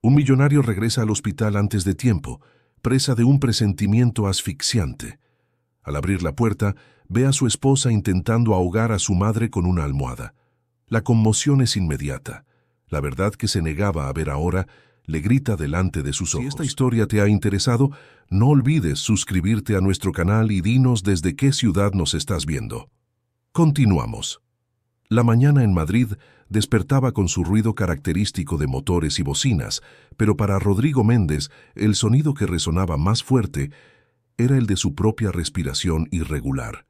Un millonario regresa al hospital antes de tiempo, presa de un presentimiento asfixiante. Al abrir la puerta, ve a su esposa intentando ahogar a su madre con una almohada. La conmoción es inmediata. La verdad que se negaba a ver ahora le grita delante de sus ojos. Si esta historia te ha interesado, no olvides suscribirte a nuestro canal y dinos desde qué ciudad nos estás viendo. Continuamos. La mañana en Madrid despertaba con su ruido característico de motores y bocinas, pero para Rodrigo Méndez el sonido que resonaba más fuerte era el de su propia respiración irregular.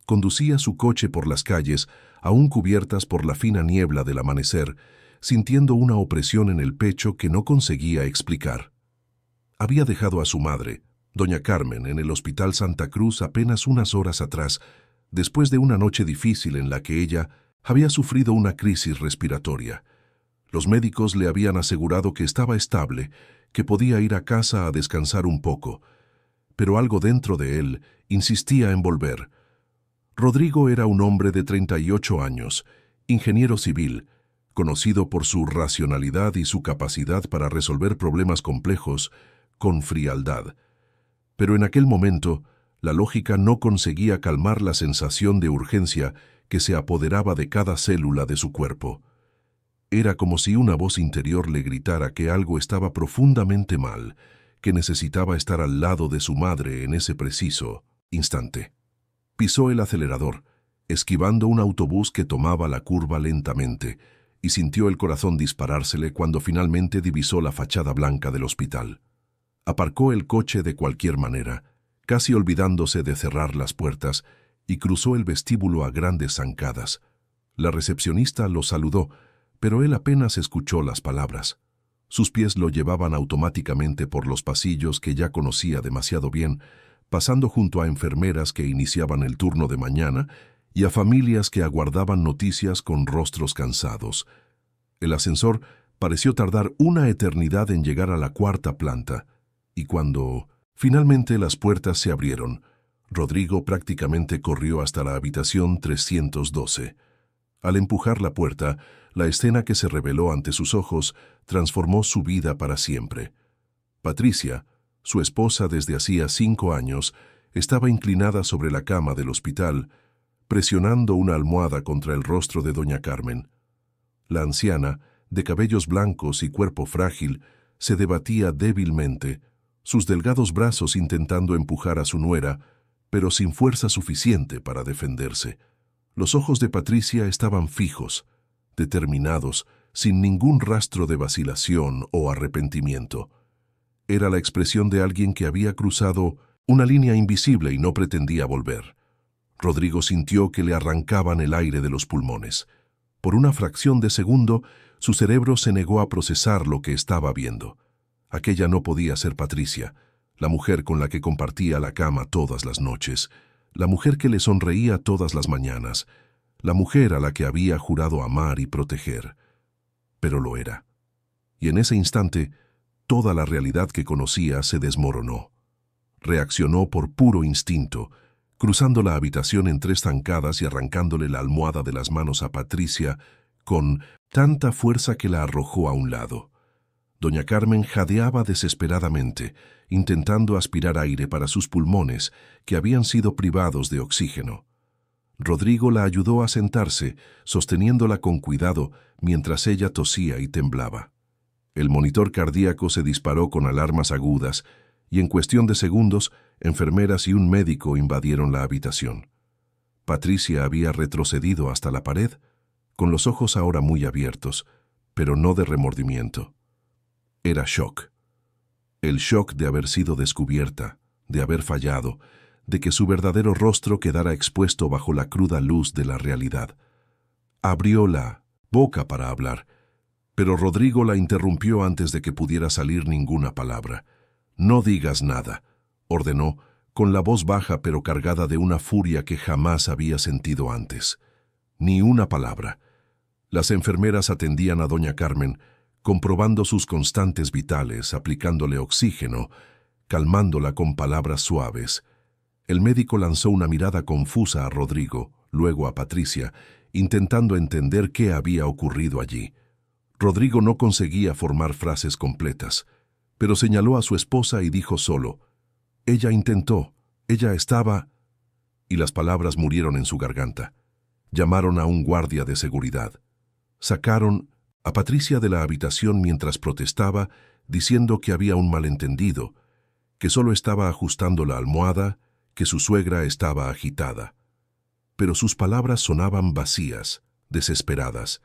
Conducía su coche por las calles, aún cubiertas por la fina niebla del amanecer, sintiendo una opresión en el pecho que no conseguía explicar. Había dejado a su madre, doña Carmen, en el Hospital Santa Cruz apenas unas horas atrás, después de una noche difícil en la que ella había sufrido una crisis respiratoria. Los médicos le habían asegurado que estaba estable, que podía ir a casa a descansar un poco, pero algo dentro de él insistía en volver. Rodrigo era un hombre de 38 años, ingeniero civil, conocido por su racionalidad y su capacidad para resolver problemas complejos con frialdad. Pero en aquel momento, la lógica no conseguía calmar la sensación de urgencia que se apoderaba de cada célula de su cuerpo. Era como si una voz interior le gritara que algo estaba profundamente mal, que necesitaba estar al lado de su madre en ese preciso instante. Pisó el acelerador, esquivando un autobús que tomaba la curva lentamente, y sintió el corazón disparársele cuando finalmente divisó la fachada blanca del hospital. Aparcó el coche de cualquier manera, casi olvidándose de cerrar las puertas, y cruzó el vestíbulo a grandes zancadas. La recepcionista lo saludó, pero él apenas escuchó las palabras. Sus pies lo llevaban automáticamente por los pasillos que ya conocía demasiado bien, pasando junto a enfermeras que iniciaban el turno de mañana y a familias que aguardaban noticias con rostros cansados. El ascensor pareció tardar una eternidad en llegar a la 4ª planta, y cuando finalmente las puertas se abrieron, Rodrigo prácticamente corrió hasta la habitación 312. Al empujar la puerta, la escena que se reveló ante sus ojos transformó su vida para siempre. Patricia, su esposa desde hacía 5 años, estaba inclinada sobre la cama del hospital, presionando una almohada contra el rostro de doña Carmen. La anciana, de cabellos blancos y cuerpo frágil, se debatía débilmente, sus delgados brazos intentando empujar a su nuera, pero sin fuerza suficiente para defenderse. Los ojos de Patricia estaban fijos, determinados, sin ningún rastro de vacilación o arrepentimiento. Era la expresión de alguien que había cruzado una línea invisible y no pretendía volver. Rodrigo sintió que le arrancaban el aire de los pulmones. Por una fracción de segundo, su cerebro se negó a procesar lo que estaba viendo. Aquella no podía ser Patricia, la mujer con la que compartía la cama todas las noches, la mujer que le sonreía todas las mañanas, la mujer a la que había jurado amar y proteger. Pero lo era. Y en ese instante, toda la realidad que conocía se desmoronó. Reaccionó por puro instinto, cruzando la habitación en 3 zancadas y arrancándole la almohada de las manos a Patricia con tanta fuerza que la arrojó a un lado. Doña Carmen jadeaba desesperadamente, intentando aspirar aire para sus pulmones, que habían sido privados de oxígeno. Rodrigo la ayudó a sentarse, sosteniéndola con cuidado mientras ella tosía y temblaba. El monitor cardíaco se disparó con alarmas agudas, y en cuestión de segundos, enfermeras y un médico invadieron la habitación. Patricia había retrocedido hasta la pared, con los ojos ahora muy abiertos, pero no de remordimiento. Era shock. El shock de haber sido descubierta, de haber fallado, de que su verdadero rostro quedara expuesto bajo la cruda luz de la realidad. Abrió la boca para hablar, pero Rodrigo la interrumpió antes de que pudiera salir ninguna palabra. «No digas nada», ordenó, con la voz baja pero cargada de una furia que jamás había sentido antes. Ni una palabra. Las enfermeras atendían a doña Carmen, comprobando sus constantes vitales, aplicándole oxígeno, calmándola con palabras suaves. El médico lanzó una mirada confusa a Rodrigo, luego a Patricia, intentando entender qué había ocurrido allí. Rodrigo no conseguía formar frases completas, pero señaló a su esposa y dijo solo: «Ella intentó, ella estaba...» Y las palabras murieron en su garganta. Llamaron a un guardia de seguridad. Sacaron a Patricia de la habitación mientras protestaba, diciendo que había un malentendido, que solo estaba ajustando la almohada, que su suegra estaba agitada. Pero sus palabras sonaban vacías, desesperadas,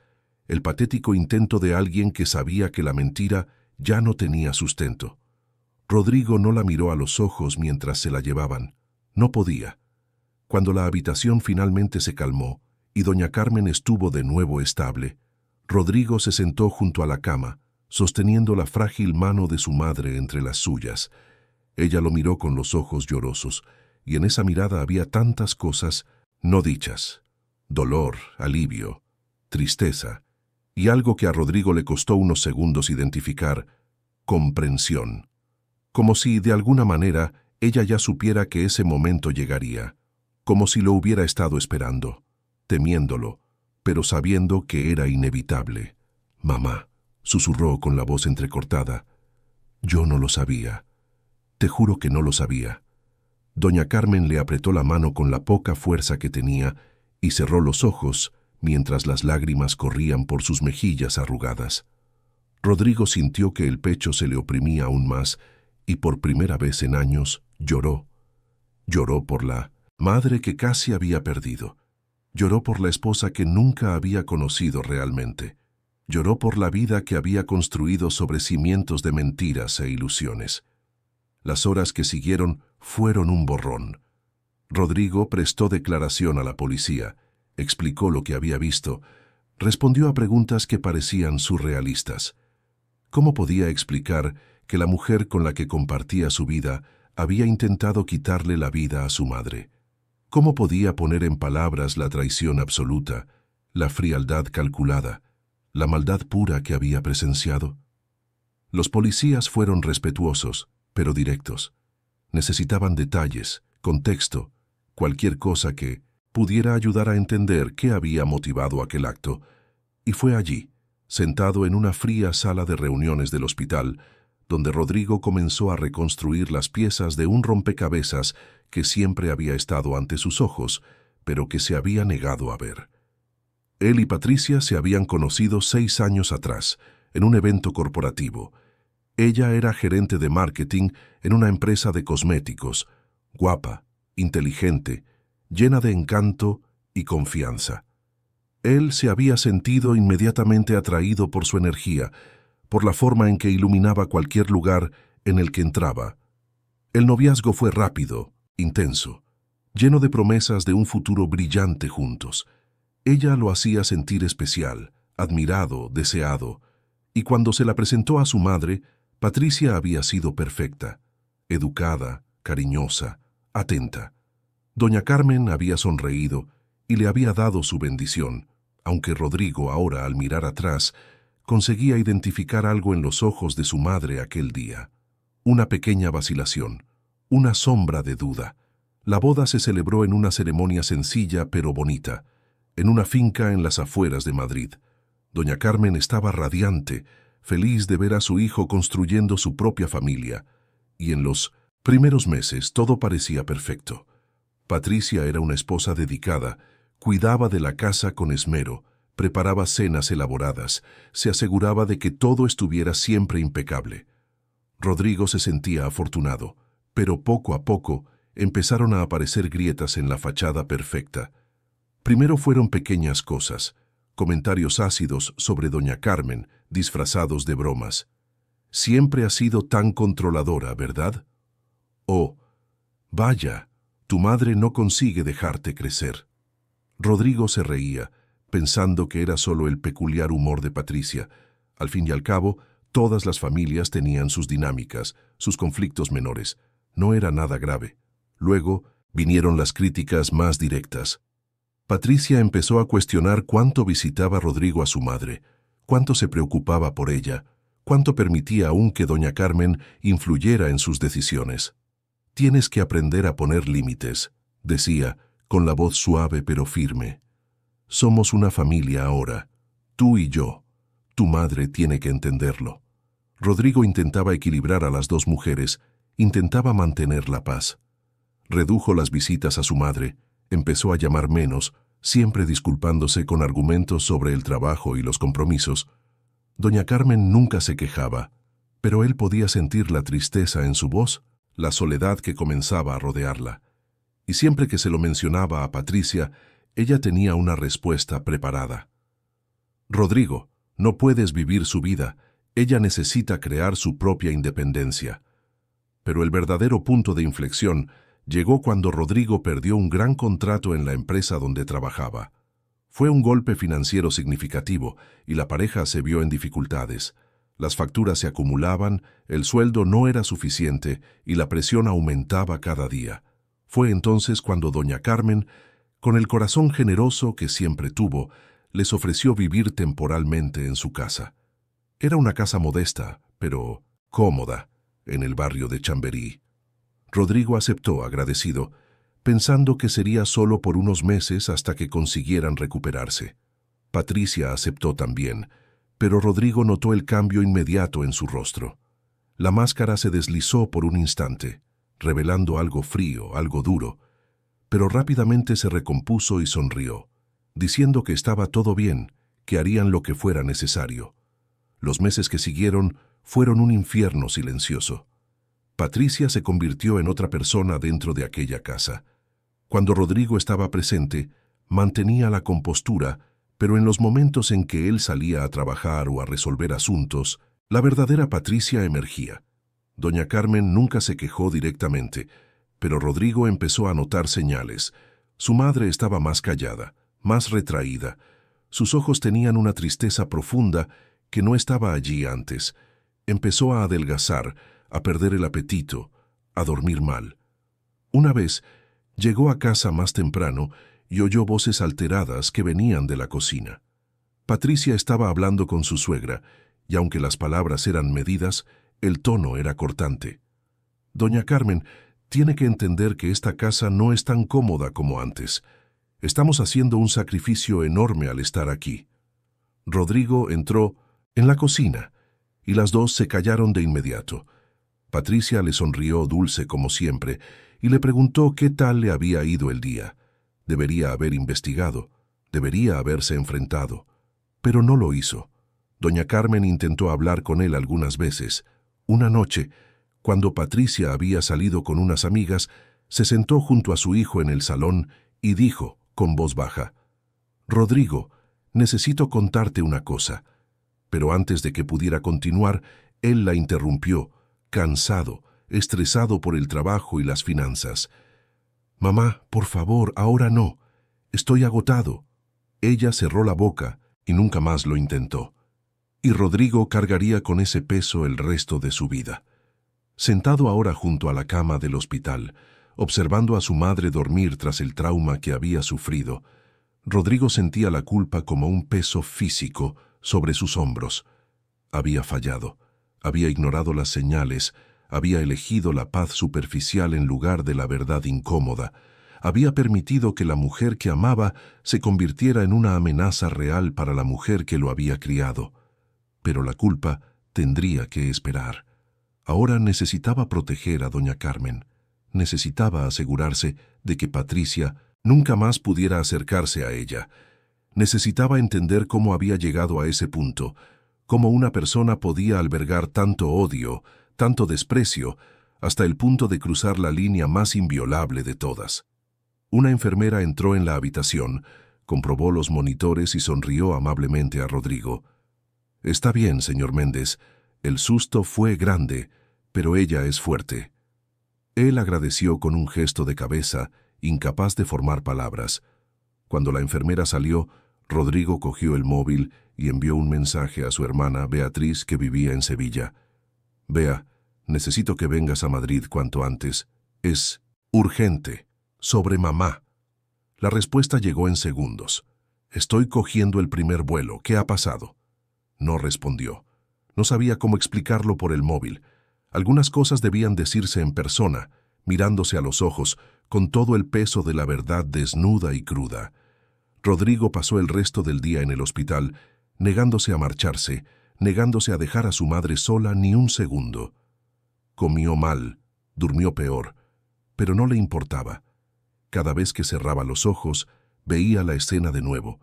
el patético intento de alguien que sabía que la mentira ya no tenía sustento. Rodrigo no la miró a los ojos mientras se la llevaban. No podía. Cuando la habitación finalmente se calmó y doña Carmen estuvo de nuevo estable, Rodrigo se sentó junto a la cama, sosteniendo la frágil mano de su madre entre las suyas. Ella lo miró con los ojos llorosos, y en esa mirada había tantas cosas no dichas: dolor, alivio, tristeza, y algo que a Rodrigo le costó unos segundos identificar: comprensión. Como si, de alguna manera, ella ya supiera que ese momento llegaría, como si lo hubiera estado esperando, temiéndolo, pero sabiendo que era inevitable. «Mamá», susurró con la voz entrecortada, «yo no lo sabía. Te juro que no lo sabía». Doña Carmen le apretó la mano con la poca fuerza que tenía y cerró los ojos mientras las lágrimas corrían por sus mejillas arrugadas. Rodrigo sintió que el pecho se le oprimía aún más y por primera vez en años lloró. Lloró por la madre que casi había perdido. Lloró por la esposa que nunca había conocido realmente. Lloró por la vida que había construido sobre cimientos de mentiras e ilusiones. Las horas que siguieron fueron un borrón. Rodrigo prestó declaración a la policía, explicó lo que había visto, respondió a preguntas que parecían surrealistas. ¿Cómo podía explicar que la mujer con la que compartía su vida había intentado quitarle la vida a su madre? ¿Cómo podía poner en palabras la traición absoluta, la frialdad calculada, la maldad pura que había presenciado? Los policías fueron respetuosos, pero directos. Necesitaban detalles, contexto, cualquier cosa que pudiera ayudar a entender qué había motivado aquel acto. Y fue allí, sentado en una fría sala de reuniones del hospital, donde Rodrigo comenzó a reconstruir las piezas de un rompecabezas que siempre había estado ante sus ojos, pero que se había negado a ver. Él y Patricia se habían conocido 6 años atrás, en un evento corporativo. Ella era gerente de marketing en una empresa de cosméticos, guapa, inteligente, llena de encanto y confianza. Él se había sentido inmediatamente atraído por su energía, por la forma en que iluminaba cualquier lugar en el que entraba. El noviazgo fue rápido, intenso, lleno de promesas de un futuro brillante juntos. Ella lo hacía sentir especial, admirado, deseado, y cuando se la presentó a su madre, Patricia había sido perfecta, educada, cariñosa, atenta. Doña Carmen había sonreído y le había dado su bendición, aunque Rodrigo ahora, al mirar atrás, conseguía identificar algo en los ojos de su madre aquel día. Una pequeña vacilación, una sombra de duda. La boda se celebró en una ceremonia sencilla pero bonita, en una finca en las afueras de Madrid. Doña Carmen estaba radiante, feliz de ver a su hijo construyendo su propia familia, y en los primeros meses todo parecía perfecto. Patricia era una esposa dedicada, cuidaba de la casa con esmero, preparaba cenas elaboradas, se aseguraba de que todo estuviera siempre impecable. Rodrigo se sentía afortunado, pero poco a poco empezaron a aparecer grietas en la fachada perfecta. Primero fueron pequeñas cosas, comentarios ácidos sobre doña Carmen, disfrazados de bromas. «Siempre has sido tan controladora, ¿verdad?» O «Vaya, tu madre no consigue dejarte crecer». Rodrigo se reía, pensando que era solo el peculiar humor de Patricia. Al fin y al cabo, todas las familias tenían sus dinámicas, sus conflictos menores. No era nada grave. Luego vinieron las críticas más directas. Patricia empezó a cuestionar cuánto visitaba Rodrigo a su madre, cuánto se preocupaba por ella, cuánto permitía aún que doña Carmen influyera en sus decisiones. «Tienes que aprender a poner límites», decía, con la voz suave pero firme. «Somos una familia ahora, tú y yo. Tu madre tiene que entenderlo. Rodrigo intentaba equilibrar a las dos mujeres, intentaba mantener la paz. Redujo las visitas a su madre, empezó a llamar menos, siempre disculpándose con argumentos sobre el trabajo y los compromisos. Doña Carmen nunca se quejaba, pero él podía sentir la tristeza en su voz, la soledad que comenzaba a rodearla. Y siempre que se lo mencionaba a Patricia, ella tenía una respuesta preparada. Rodrigo, no puedes vivir su vida, ella necesita crear su propia independencia. Pero el verdadero punto de inflexión llegó cuando Rodrigo perdió un gran contrato en la empresa donde trabajaba. Fue un golpe financiero significativo y la pareja se vio en dificultades. Las facturas se acumulaban, el sueldo no era suficiente y la presión aumentaba cada día. Fue entonces cuando doña Carmen, con el corazón generoso que siempre tuvo, les ofreció vivir temporalmente en su casa. Era una casa modesta, pero cómoda, en el barrio de Chamberí. Rodrigo aceptó agradecido, pensando que sería solo por unos meses hasta que consiguieran recuperarse. Patricia aceptó también, pero Rodrigo notó el cambio inmediato en su rostro. La máscara se deslizó por un instante, revelando algo frío, algo duro, pero rápidamente se recompuso y sonrió, diciendo que estaba todo bien, que harían lo que fuera necesario. Los meses que siguieron fueron un infierno silencioso. Patricia se convirtió en otra persona dentro de aquella casa. Cuando Rodrigo estaba presente, mantenía la compostura, pero en los momentos en que él salía a trabajar o a resolver asuntos, la verdadera Patricia emergía. Doña Carmen nunca se quejó directamente, pero Rodrigo empezó a notar señales. Su madre estaba más callada, más retraída. Sus ojos tenían una tristeza profunda que no estaba allí antes. Empezó a adelgazar, a perder el apetito, a dormir mal. Una vez, llegó a casa más temprano y oyó voces alteradas que venían de la cocina. Patricia estaba hablando con su suegra, y aunque las palabras eran medidas, el tono era cortante. Doña Carmen, tiene que entender que esta casa no es tan cómoda como antes. Estamos haciendo un sacrificio enorme al estar aquí. Rodrigo entró en la cocina, y las dos se callaron de inmediato. Patricia le sonrió dulce como siempre, y le preguntó qué tal le había ido el día. Debería haber investigado, debería haberse enfrentado, pero no lo hizo. Doña Carmen intentó hablar con él algunas veces. Una noche, cuando Patricia había salido con unas amigas, se sentó junto a su hijo en el salón y dijo, con voz baja, «Rodrigo, necesito contarte una cosa». Pero antes de que pudiera continuar, él la interrumpió, cansado, estresado por el trabajo y las finanzas. «Mamá, por favor, ahora no. Estoy agotado». Ella cerró la boca y nunca más lo intentó. Y Rodrigo cargaría con ese peso el resto de su vida. Sentado ahora junto a la cama del hospital, observando a su madre dormir tras el trauma que había sufrido, Rodrigo sentía la culpa como un peso físico sobre sus hombros. Había fallado, había ignorado las señales, había elegido la paz superficial en lugar de la verdad incómoda, había permitido que la mujer que amaba se convirtiera en una amenaza real para la mujer que lo había criado. Pero la culpa tendría que esperar. Ahora necesitaba proteger a doña Carmen. Necesitaba asegurarse de que Patricia nunca más pudiera acercarse a ella. Necesitaba entender cómo había llegado a ese punto, cómo una persona podía albergar tanto odio, tanto desprecio, hasta el punto de cruzar la línea más inviolable de todas. Una enfermera entró en la habitación, comprobó los monitores y sonrió amablemente a Rodrigo. «Está bien, señor Méndez. El susto fue grande, pero ella es fuerte». Él agradeció con un gesto de cabeza, incapaz de formar palabras. Cuando la enfermera salió, Rodrigo cogió el móvil y envió un mensaje a su hermana Beatriz, que vivía en Sevilla. «Bea, necesito que vengas a Madrid cuanto antes. Es urgente. Sobre mamá». La respuesta llegó en segundos. «Estoy cogiendo el primer vuelo. ¿Qué ha pasado?» No respondió. No sabía cómo explicarlo por el móvil. Algunas cosas debían decirse en persona, mirándose a los ojos, con todo el peso de la verdad desnuda y cruda. Rodrigo pasó el resto del día en el hospital, negándose a marcharse, negándose a dejar a su madre sola ni un segundo. Comió mal, durmió peor, pero no le importaba. Cada vez que cerraba los ojos, veía la escena de nuevo.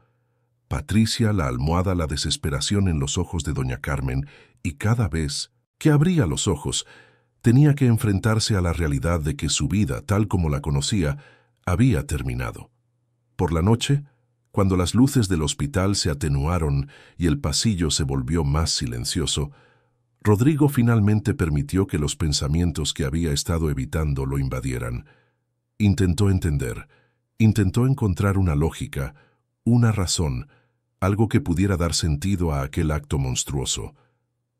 Patricia, la almohada, la desesperación en los ojos de doña Carmen, y cada vez que abría los ojos, tenía que enfrentarse a la realidad de que su vida, tal como la conocía, había terminado. Por la noche, cuando las luces del hospital se atenuaron y el pasillo se volvió más silencioso, Rodrigo finalmente permitió que los pensamientos que había estado evitando lo invadieran. Intentó entender, intentó encontrar una lógica, una razón, algo que pudiera dar sentido a aquel acto monstruoso.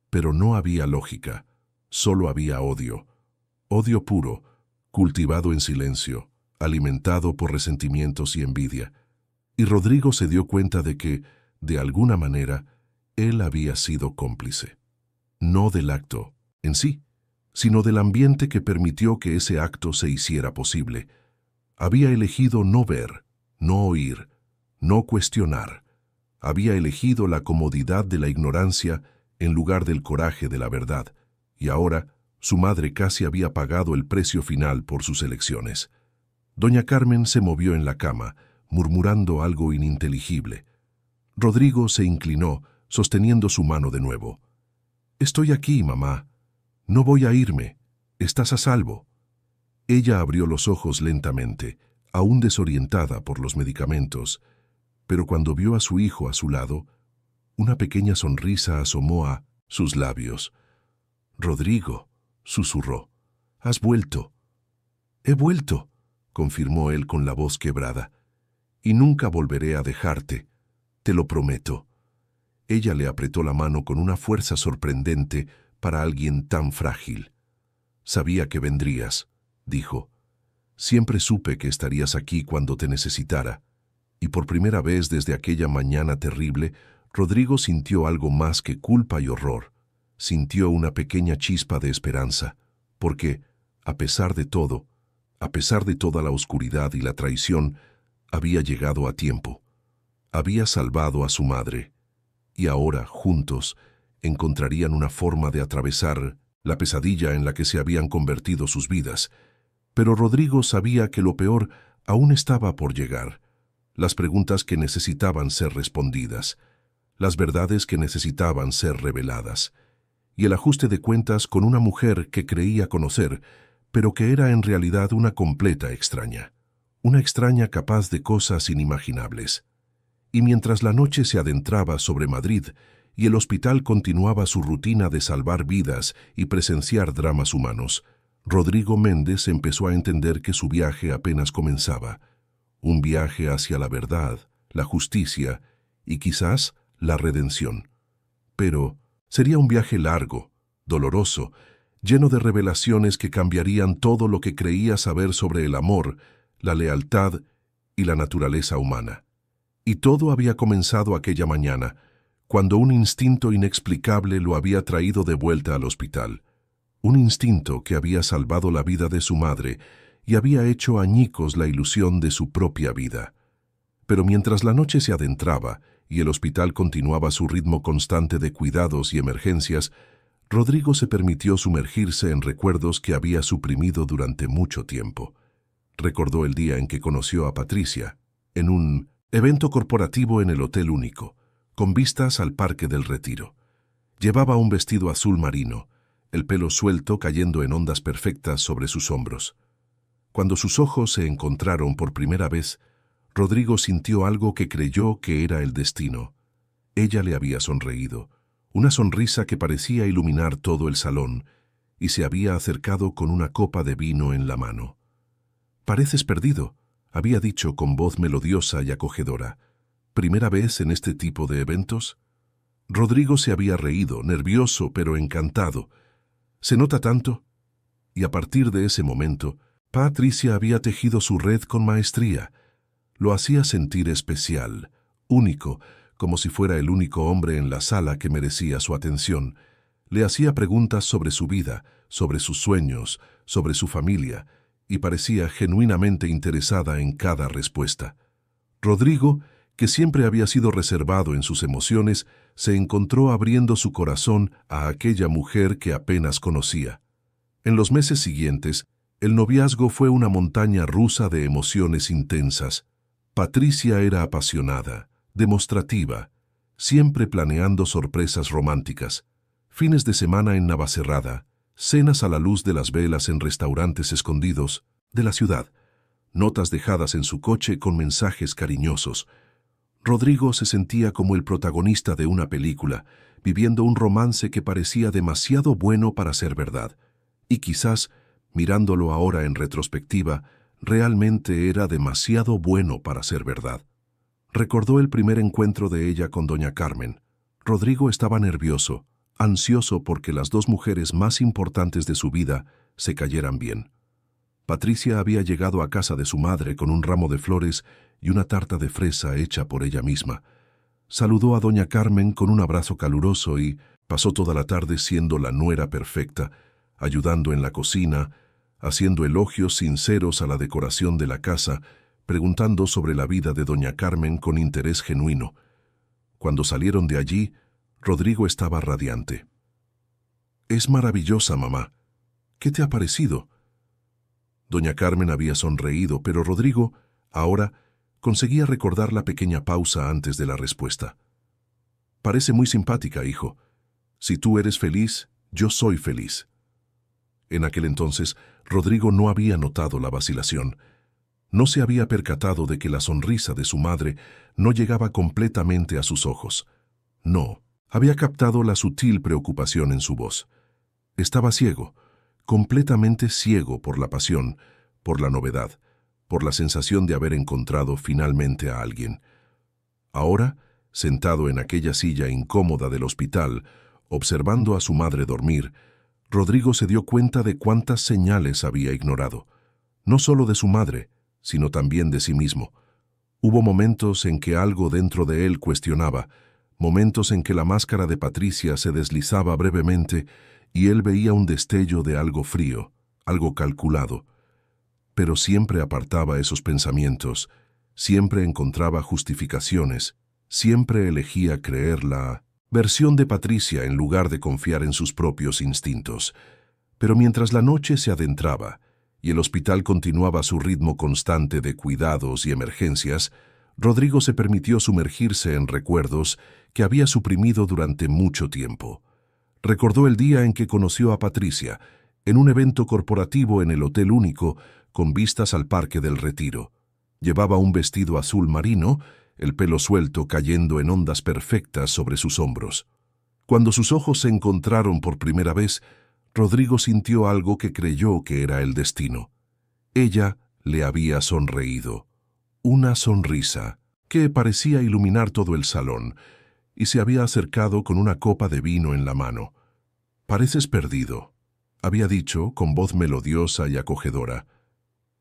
Pero no había lógica, solo había odio. Odio puro, cultivado en silencio, alimentado por resentimientos y envidia. Y Rodrigo se dio cuenta de que, de alguna manera, él había sido cómplice. No del acto en sí, sino del ambiente que permitió que ese acto se hiciera posible. Había elegido no ver, no oír, no cuestionar. Había elegido la comodidad de la ignorancia en lugar del coraje de la verdad, y ahora su madre casi había pagado el precio final por sus elecciones. Doña Carmen se movió en la cama, murmurando algo ininteligible. Rodrigo se inclinó, sosteniendo su mano de nuevo. «Estoy aquí, mamá. No voy a irme. Estás a salvo». Ella abrió los ojos lentamente, aún desorientada por los medicamentos, pero cuando vio a su hijo a su lado, una pequeña sonrisa asomó a sus labios. «Rodrigo», susurró, «has vuelto». «He vuelto», confirmó él con la voz quebrada, «y nunca volveré a dejarte, te lo prometo». Ella le apretó la mano con una fuerza sorprendente para alguien tan frágil. «Sabía que vendrías», dijo. «Siempre supe que estarías aquí cuando te necesitara». Y por primera vez desde aquella mañana terrible, Rodrigo sintió algo más que culpa y horror. Sintió una pequeña chispa de esperanza, porque, a pesar de todo, a pesar de toda la oscuridad y la traición, había llegado a tiempo. Había salvado a su madre, y ahora, juntos, encontrarían una forma de atravesar la pesadilla en la que se habían convertido sus vidas. Pero Rodrigo sabía que lo peor aún estaba por llegar. Las preguntas que necesitaban ser respondidas, las verdades que necesitaban ser reveladas, y el ajuste de cuentas con una mujer que creía conocer, pero que era en realidad una completa extraña, una extraña capaz de cosas inimaginables. Y mientras la noche se adentraba sobre Madrid y el hospital continuaba su rutina de salvar vidas y presenciar dramas humanos, Rodrigo Méndez empezó a entender que su viaje apenas comenzaba. Un viaje hacia la verdad, la justicia y quizás la redención. Pero sería un viaje largo, doloroso, lleno de revelaciones que cambiarían todo lo que creía saber sobre el amor, la lealtad y la naturaleza humana. Y todo había comenzado aquella mañana, cuando un instinto inexplicable lo había traído de vuelta al hospital. Un instinto que había salvado la vida de su madre y había hecho añicos la ilusión de su propia vida. Pero mientras la noche se adentraba y el hospital continuaba su ritmo constante de cuidados y emergencias, Rodrigo se permitió sumergirse en recuerdos que había suprimido durante mucho tiempo. Recordó el día en que conoció a Patricia, en un evento corporativo en el Hotel Único, con vistas al Parque del Retiro. Llevaba un vestido azul marino, el pelo suelto cayendo en ondas perfectas sobre sus hombros. Cuando sus ojos se encontraron por primera vez, Rodrigo sintió algo que creyó que era el destino. Ella le había sonreído, una sonrisa que parecía iluminar todo el salón, y se había acercado con una copa de vino en la mano. «Pareces perdido», había dicho con voz melodiosa y acogedora. «¿Primera vez en este tipo de eventos?» Rodrigo se había reído, nervioso pero encantado. «¿Se nota tanto?» Y a partir de ese momento, Patricia había tejido su red con maestría. Lo hacía sentir especial, único, como si fuera el único hombre en la sala que merecía su atención. Le hacía preguntas sobre su vida, sobre sus sueños, sobre su familia, y parecía genuinamente interesada en cada respuesta. Rodrigo, que siempre había sido reservado en sus emociones, se encontró abriendo su corazón a aquella mujer que apenas conocía. En los meses siguientes, el noviazgo fue una montaña rusa de emociones intensas. Patricia era apasionada, demostrativa, siempre planeando sorpresas románticas, fines de semana en Navacerrada, cenas a la luz de las velas en restaurantes escondidos de la ciudad, notas dejadas en su coche con mensajes cariñosos. Rodrigo se sentía como el protagonista de una película, viviendo un romance que parecía demasiado bueno para ser verdad. Y quizás, mirándolo ahora en retrospectiva, realmente era demasiado bueno para ser verdad. Recordó el primer encuentro de ella con doña Carmen. Rodrigo estaba nervioso, ansioso porque las dos mujeres más importantes de su vida se cayeran bien. Patricia había llegado a casa de su madre con un ramo de flores y una tarta de fresa hecha por ella misma. Saludó a doña Carmen con un abrazo caluroso y pasó toda la tarde siendo la nuera perfecta, ayudando en la cocina, haciendo elogios sinceros a la decoración de la casa, preguntando sobre la vida de doña Carmen con interés genuino. Cuando salieron de allí, Rodrigo estaba radiante. «Es maravillosa, mamá. ¿Qué te ha parecido?» Doña Carmen había sonreído, pero Rodrigo, ahora, conseguía recordar la pequeña pausa antes de la respuesta. «Parece muy simpática, hijo. Si tú eres feliz, yo soy feliz». En aquel entonces, Rodrigo no había notado la vacilación. No se había percatado de que la sonrisa de su madre no llegaba completamente a sus ojos. No, había captado la sutil preocupación en su voz. Estaba ciego, completamente ciego por la pasión, por la novedad, por la sensación de haber encontrado finalmente a alguien. Ahora, sentado en aquella silla incómoda del hospital, observando a su madre dormir, Rodrigo se dio cuenta de cuántas señales había ignorado, no solo de su madre, sino también de sí mismo. Hubo momentos en que algo dentro de él cuestionaba, momentos en que la máscara de Patricia se deslizaba brevemente y él veía un destello de algo frío, algo calculado. Pero siempre apartaba esos pensamientos, siempre encontraba justificaciones, siempre elegía creer la versión de Patricia en lugar de confiar en sus propios instintos. Pero mientras la noche se adentraba y el hospital continuaba su ritmo constante de cuidados y emergencias, Rodrigo se permitió sumergirse en recuerdos que había suprimido durante mucho tiempo. Recordó el día en que conoció a Patricia, en un evento corporativo en el Hotel Único, con vistas al Parque del Retiro. Llevaba un vestido azul marino, el pelo suelto cayendo en ondas perfectas sobre sus hombros. Cuando sus ojos se encontraron por primera vez, Rodrigo sintió algo que creyó que era el destino. Ella le había sonreído. Una sonrisa que parecía iluminar todo el salón, y se había acercado con una copa de vino en la mano. «Pareces perdido», había dicho con voz melodiosa y acogedora.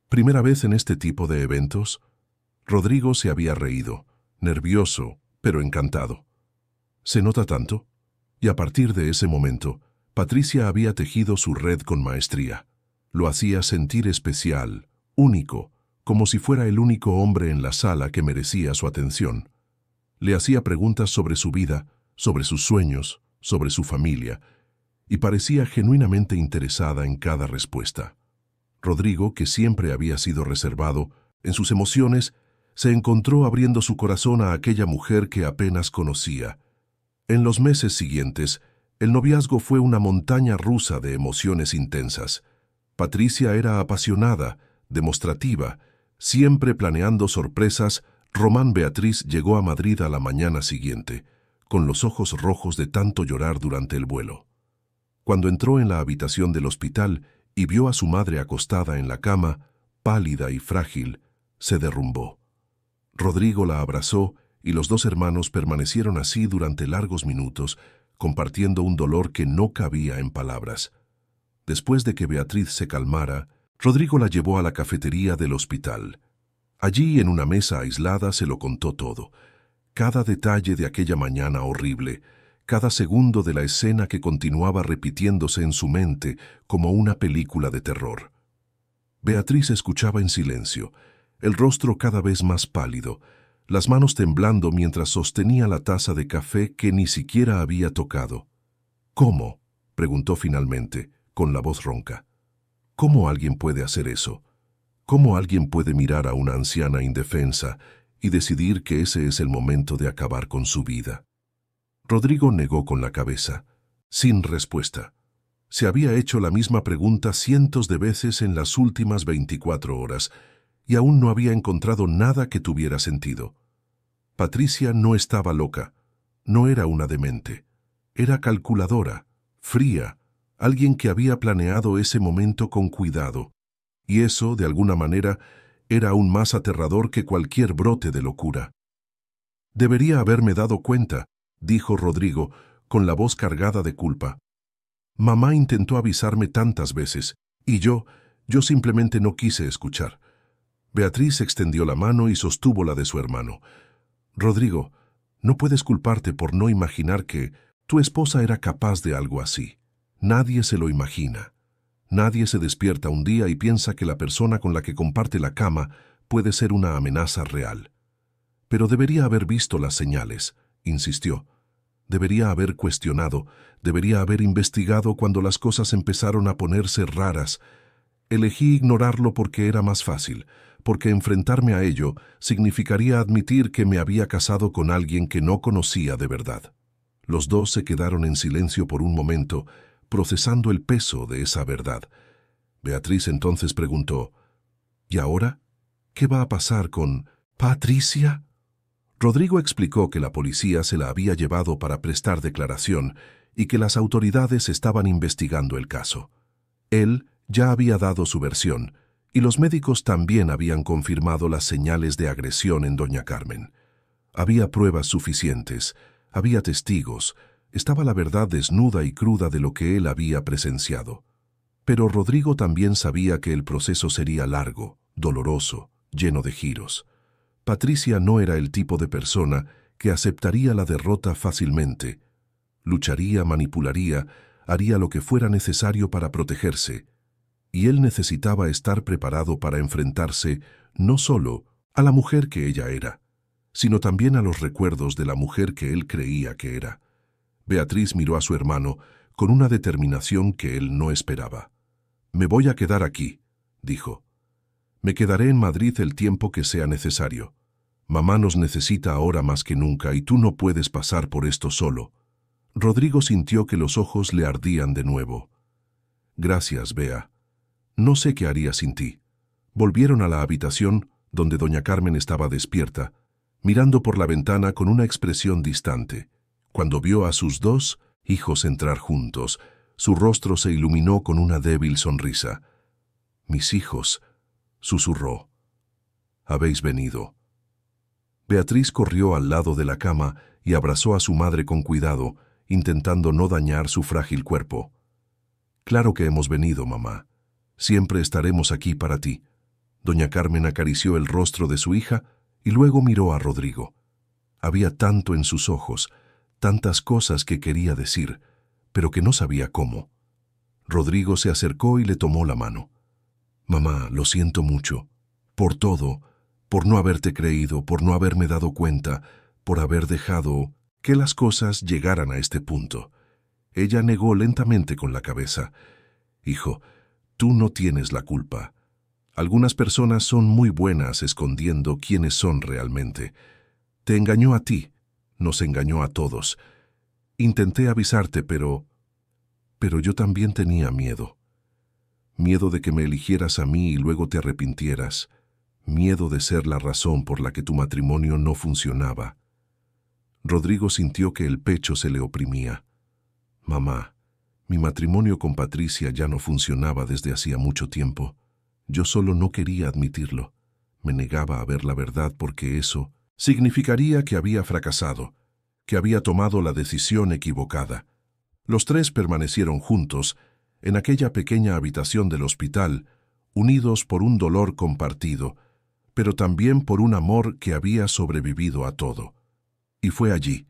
«¿Primera vez en este tipo de eventos?» Rodrigo se había reído, nervioso, pero encantado. «¿Se nota tanto?» Y a partir de ese momento, Patricia había tejido su red con maestría. Lo hacía sentir especial, único, como si fuera el único hombre en la sala que merecía su atención. Le hacía preguntas sobre su vida, sobre sus sueños, sobre su familia, y parecía genuinamente interesada en cada respuesta. Rodrigo, que siempre había sido reservado, en sus emociones, se encontró abriendo su corazón a aquella mujer que apenas conocía. En los meses siguientes, el noviazgo fue una montaña rusa de emociones intensas. Patricia era apasionada, demostrativa, siempre planeando sorpresas. Román Beatriz llegó a Madrid a la mañana siguiente, con los ojos rojos de tanto llorar durante el vuelo. Cuando entró en la habitación del hospital y vio a su madre acostada en la cama, pálida y frágil, se derrumbó. Rodrigo la abrazó y los dos hermanos permanecieron así durante largos minutos, compartiendo un dolor que no cabía en palabras. Después de que Beatriz se calmara, Rodrigo la llevó a la cafetería del hospital. Allí, en una mesa aislada, se lo contó todo. Cada detalle de aquella mañana horrible, cada segundo de la escena que continuaba repitiéndose en su mente como una película de terror. Beatriz escuchaba en silencio, el rostro cada vez más pálido, las manos temblando mientras sostenía la taza de café que ni siquiera había tocado. «¿Cómo?», preguntó finalmente, con la voz ronca. «¿Cómo alguien puede hacer eso? ¿Cómo alguien puede mirar a una anciana indefensa y decidir que ese es el momento de acabar con su vida?» Rodrigo negó con la cabeza, sin respuesta. Se había hecho la misma pregunta cientos de veces en las últimas 24 horas y aún no había encontrado nada que tuviera sentido. Patricia no estaba loca, no era una demente. Era calculadora, fría, alguien que había planeado ese momento con cuidado. Y eso, de alguna manera, era aún más aterrador que cualquier brote de locura. «Debería haberme dado cuenta», dijo Rodrigo, con la voz cargada de culpa. «Mamá intentó avisarme tantas veces, y yo simplemente no quise escuchar». Beatriz extendió la mano y sostuvo la de su hermano. «Rodrigo, no puedes culparte por no imaginar que tu esposa era capaz de algo así. Nadie se lo imagina. Nadie se despierta un día y piensa que la persona con la que comparte la cama puede ser una amenaza real. Pero debería haber visto las señales», insistió. «Debería haber cuestionado, debería haber investigado cuando las cosas empezaron a ponerse raras. Elegí ignorarlo porque era más fácil, porque enfrentarme a ello significaría admitir que me había casado con alguien que no conocía de verdad». Los dos se quedaron en silencio por un momento, procesando el peso de esa verdad. Beatriz entonces preguntó: «¿Y ahora? ¿Qué va a pasar con Patricia?». Rodrigo explicó que la policía se la había llevado para prestar declaración y que las autoridades estaban investigando el caso. Él ya había dado su versión, y los médicos también habían confirmado las señales de agresión en doña Carmen. Había pruebas suficientes, había testigos, estaba la verdad desnuda y cruda de lo que él había presenciado. Pero Rodrigo también sabía que el proceso sería largo, doloroso, lleno de giros. Patricia no era el tipo de persona que aceptaría la derrota fácilmente. Lucharía, manipularía, haría lo que fuera necesario para protegerse. Y él necesitaba estar preparado para enfrentarse no solo a la mujer que ella era, sino también a los recuerdos de la mujer que él creía que era. Beatriz miró a su hermano con una determinación que él no esperaba. «Me voy a quedar aquí», dijo. «Me quedaré en Madrid el tiempo que sea necesario. Mamá nos necesita ahora más que nunca y tú no puedes pasar por esto solo». Rodrigo sintió que los ojos le ardían de nuevo. «Gracias, Bea. No sé qué haría sin ti». Volvieron a la habitación donde doña Carmen estaba despierta, mirando por la ventana con una expresión distante. Cuando vio a sus dos hijos entrar juntos, su rostro se iluminó con una débil sonrisa. «Mis hijos», susurró. «Habéis venido». Beatriz corrió al lado de la cama y abrazó a su madre con cuidado, intentando no dañar su frágil cuerpo. «Claro que hemos venido, mamá. Siempre estaremos aquí para ti». Doña Carmen acarició el rostro de su hija y luego miró a Rodrigo. Había tanto en sus ojos, tantas cosas que quería decir, pero que no sabía cómo. Rodrigo se acercó y le tomó la mano. «Mamá, lo siento mucho. Por todo, por no haberte creído, por no haberme dado cuenta, por haber dejado que las cosas llegaran a este punto». Ella negó lentamente con la cabeza. «Hijo, tú no tienes la culpa. Algunas personas son muy buenas escondiendo quiénes son realmente. Te engañó a ti, nos engañó a todos. Intenté avisarte, pero yo también tenía miedo. Miedo de que me eligieras a mí y luego te arrepintieras. Miedo de ser la razón por la que tu matrimonio no funcionaba». Rodrigo sintió que el pecho se le oprimía. «Mamá, mi matrimonio con Patricia ya no funcionaba desde hacía mucho tiempo. Yo solo no quería admitirlo. Me negaba a ver la verdad porque eso significaría que había fracasado, que había tomado la decisión equivocada». Los tres permanecieron juntos en aquella pequeña habitación del hospital, unidos por un dolor compartido, pero también por un amor que había sobrevivido a todo. Y fue allí,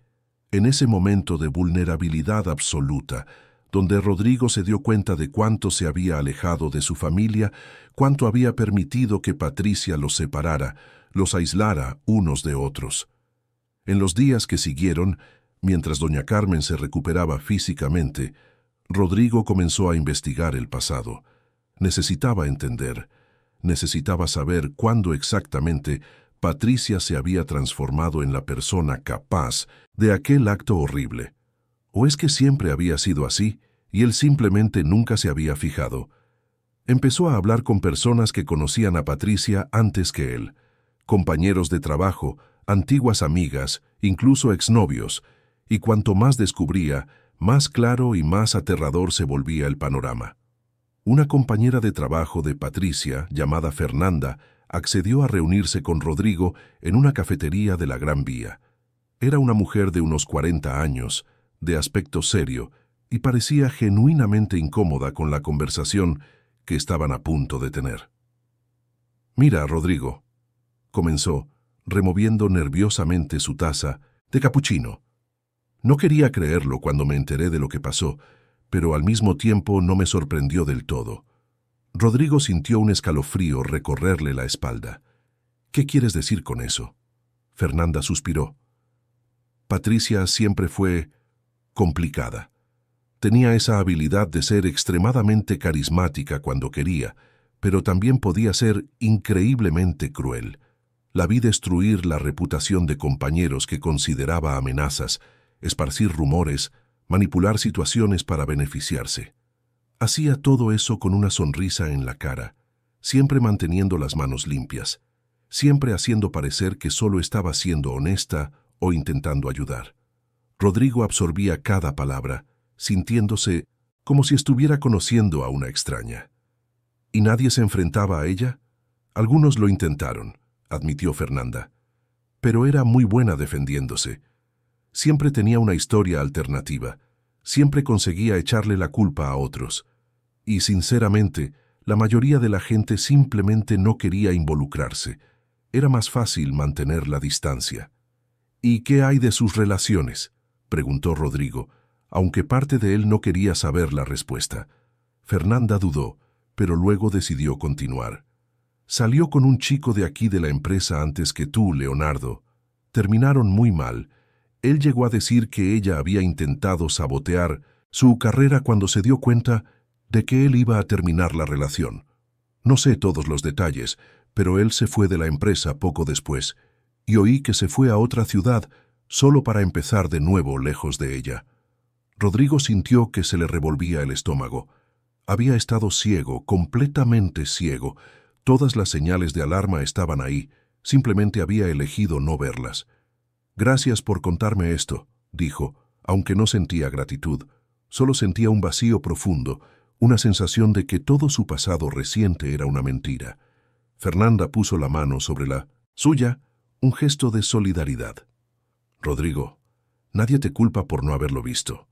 en ese momento de vulnerabilidad absoluta, donde Rodrigo se dio cuenta de cuánto se había alejado de su familia, cuánto había permitido que Patricia los separara, los aislara unos de otros. En los días que siguieron, mientras doña Carmen se recuperaba físicamente, Rodrigo comenzó a investigar el pasado. Necesitaba entender, necesitaba saber cuándo exactamente Patricia se había transformado en la persona capaz de aquel acto horrible. ¿O es que siempre había sido así y él simplemente nunca se había fijado? Empezó a hablar con personas que conocían a Patricia antes que él, compañeros de trabajo, antiguas amigas, incluso exnovios, y cuanto más descubría, más claro y más aterrador se volvía el panorama. Una compañera de trabajo de Patricia, llamada Fernanda, accedió a reunirse con Rodrigo en una cafetería de la Gran Vía. Era una mujer de unos 40 años, de aspecto serio, y parecía genuinamente incómoda con la conversación que estaban a punto de tener. «Mira, Rodrigo», comenzó, removiendo nerviosamente su taza de capuchino. No quería creerlo cuando me enteré de lo que pasó, pero al mismo tiempo no me sorprendió del todo. Rodrigo sintió un escalofrío recorrerle la espalda. «¿Qué quieres decir con eso?». Fernanda suspiró. Patricia siempre fue complicada. Tenía esa habilidad de ser extremadamente carismática cuando quería, pero también podía ser increíblemente cruel. La vi destruir la reputación de compañeros que consideraba amenazas, esparcir rumores, manipular situaciones para beneficiarse. Hacía todo eso con una sonrisa en la cara, siempre manteniendo las manos limpias, siempre haciendo parecer que solo estaba siendo honesta o intentando ayudar. Rodrigo absorbía cada palabra, sintiéndose como si estuviera conociendo a una extraña. ¿Y nadie se enfrentaba a ella? Algunos lo intentaron, admitió Fernanda, pero era muy buena defendiéndose. Siempre tenía una historia alternativa, siempre conseguía echarle la culpa a otros. Y sinceramente, la mayoría de la gente simplemente no quería involucrarse. Era más fácil mantener la distancia. «¿Y qué hay de sus relaciones?», preguntó Rodrigo, aunque parte de él no quería saber la respuesta. Fernanda dudó, pero luego decidió continuar. «Salió con un chico de aquí de la empresa antes que tú, Leonardo. Terminaron muy mal. Él llegó a decir que ella había intentado sabotear su carrera cuando se dio cuenta de que él iba a terminar la relación. No sé todos los detalles, pero él se fue de la empresa poco después, y oí que se fue a otra ciudad solo para empezar de nuevo lejos de ella». Rodrigo sintió que se le revolvía el estómago. Había estado ciego, completamente ciego. Todas las señales de alarma estaban ahí, simplemente había elegido no verlas. «Gracias por contarme esto», dijo, aunque no sentía gratitud. Solo sentía un vacío profundo, una sensación de que todo su pasado reciente era una mentira. Fernanda puso la mano sobre la suya, un gesto de solidaridad. «Rodrigo, nadie te culpa por no haberlo visto.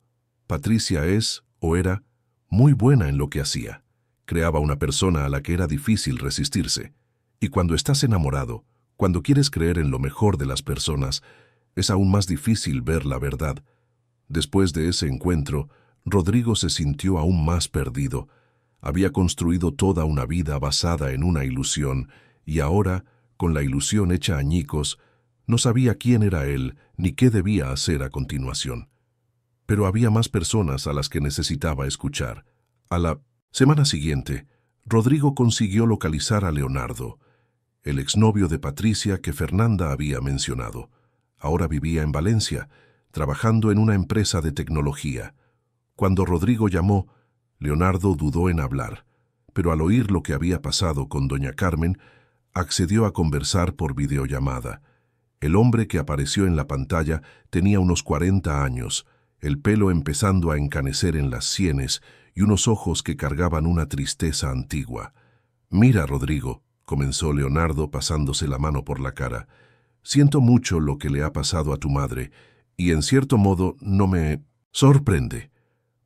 Patricia es, o era, muy buena en lo que hacía. Creaba una persona a la que era difícil resistirse. Y cuando estás enamorado, cuando quieres creer en lo mejor de las personas, es aún más difícil ver la verdad». Después de ese encuentro, Rodrigo se sintió aún más perdido. Había construido toda una vida basada en una ilusión, y ahora, con la ilusión hecha añicos, no sabía quién era él ni qué debía hacer a continuación. Pero había más personas a las que necesitaba escuchar. A la semana siguiente, Rodrigo consiguió localizar a Leonardo, el exnovio de Patricia que Fernanda había mencionado. Ahora vivía en Valencia, trabajando en una empresa de tecnología. Cuando Rodrigo llamó, Leonardo dudó en hablar, pero al oír lo que había pasado con doña Carmen, accedió a conversar por videollamada. El hombre que apareció en la pantalla tenía unos 40 años, el pelo empezando a encanecer en las sienes y unos ojos que cargaban una tristeza antigua. «Mira, Rodrigo», comenzó Leonardo pasándose la mano por la cara, «siento mucho lo que le ha pasado a tu madre, y en cierto modo no me sorprende.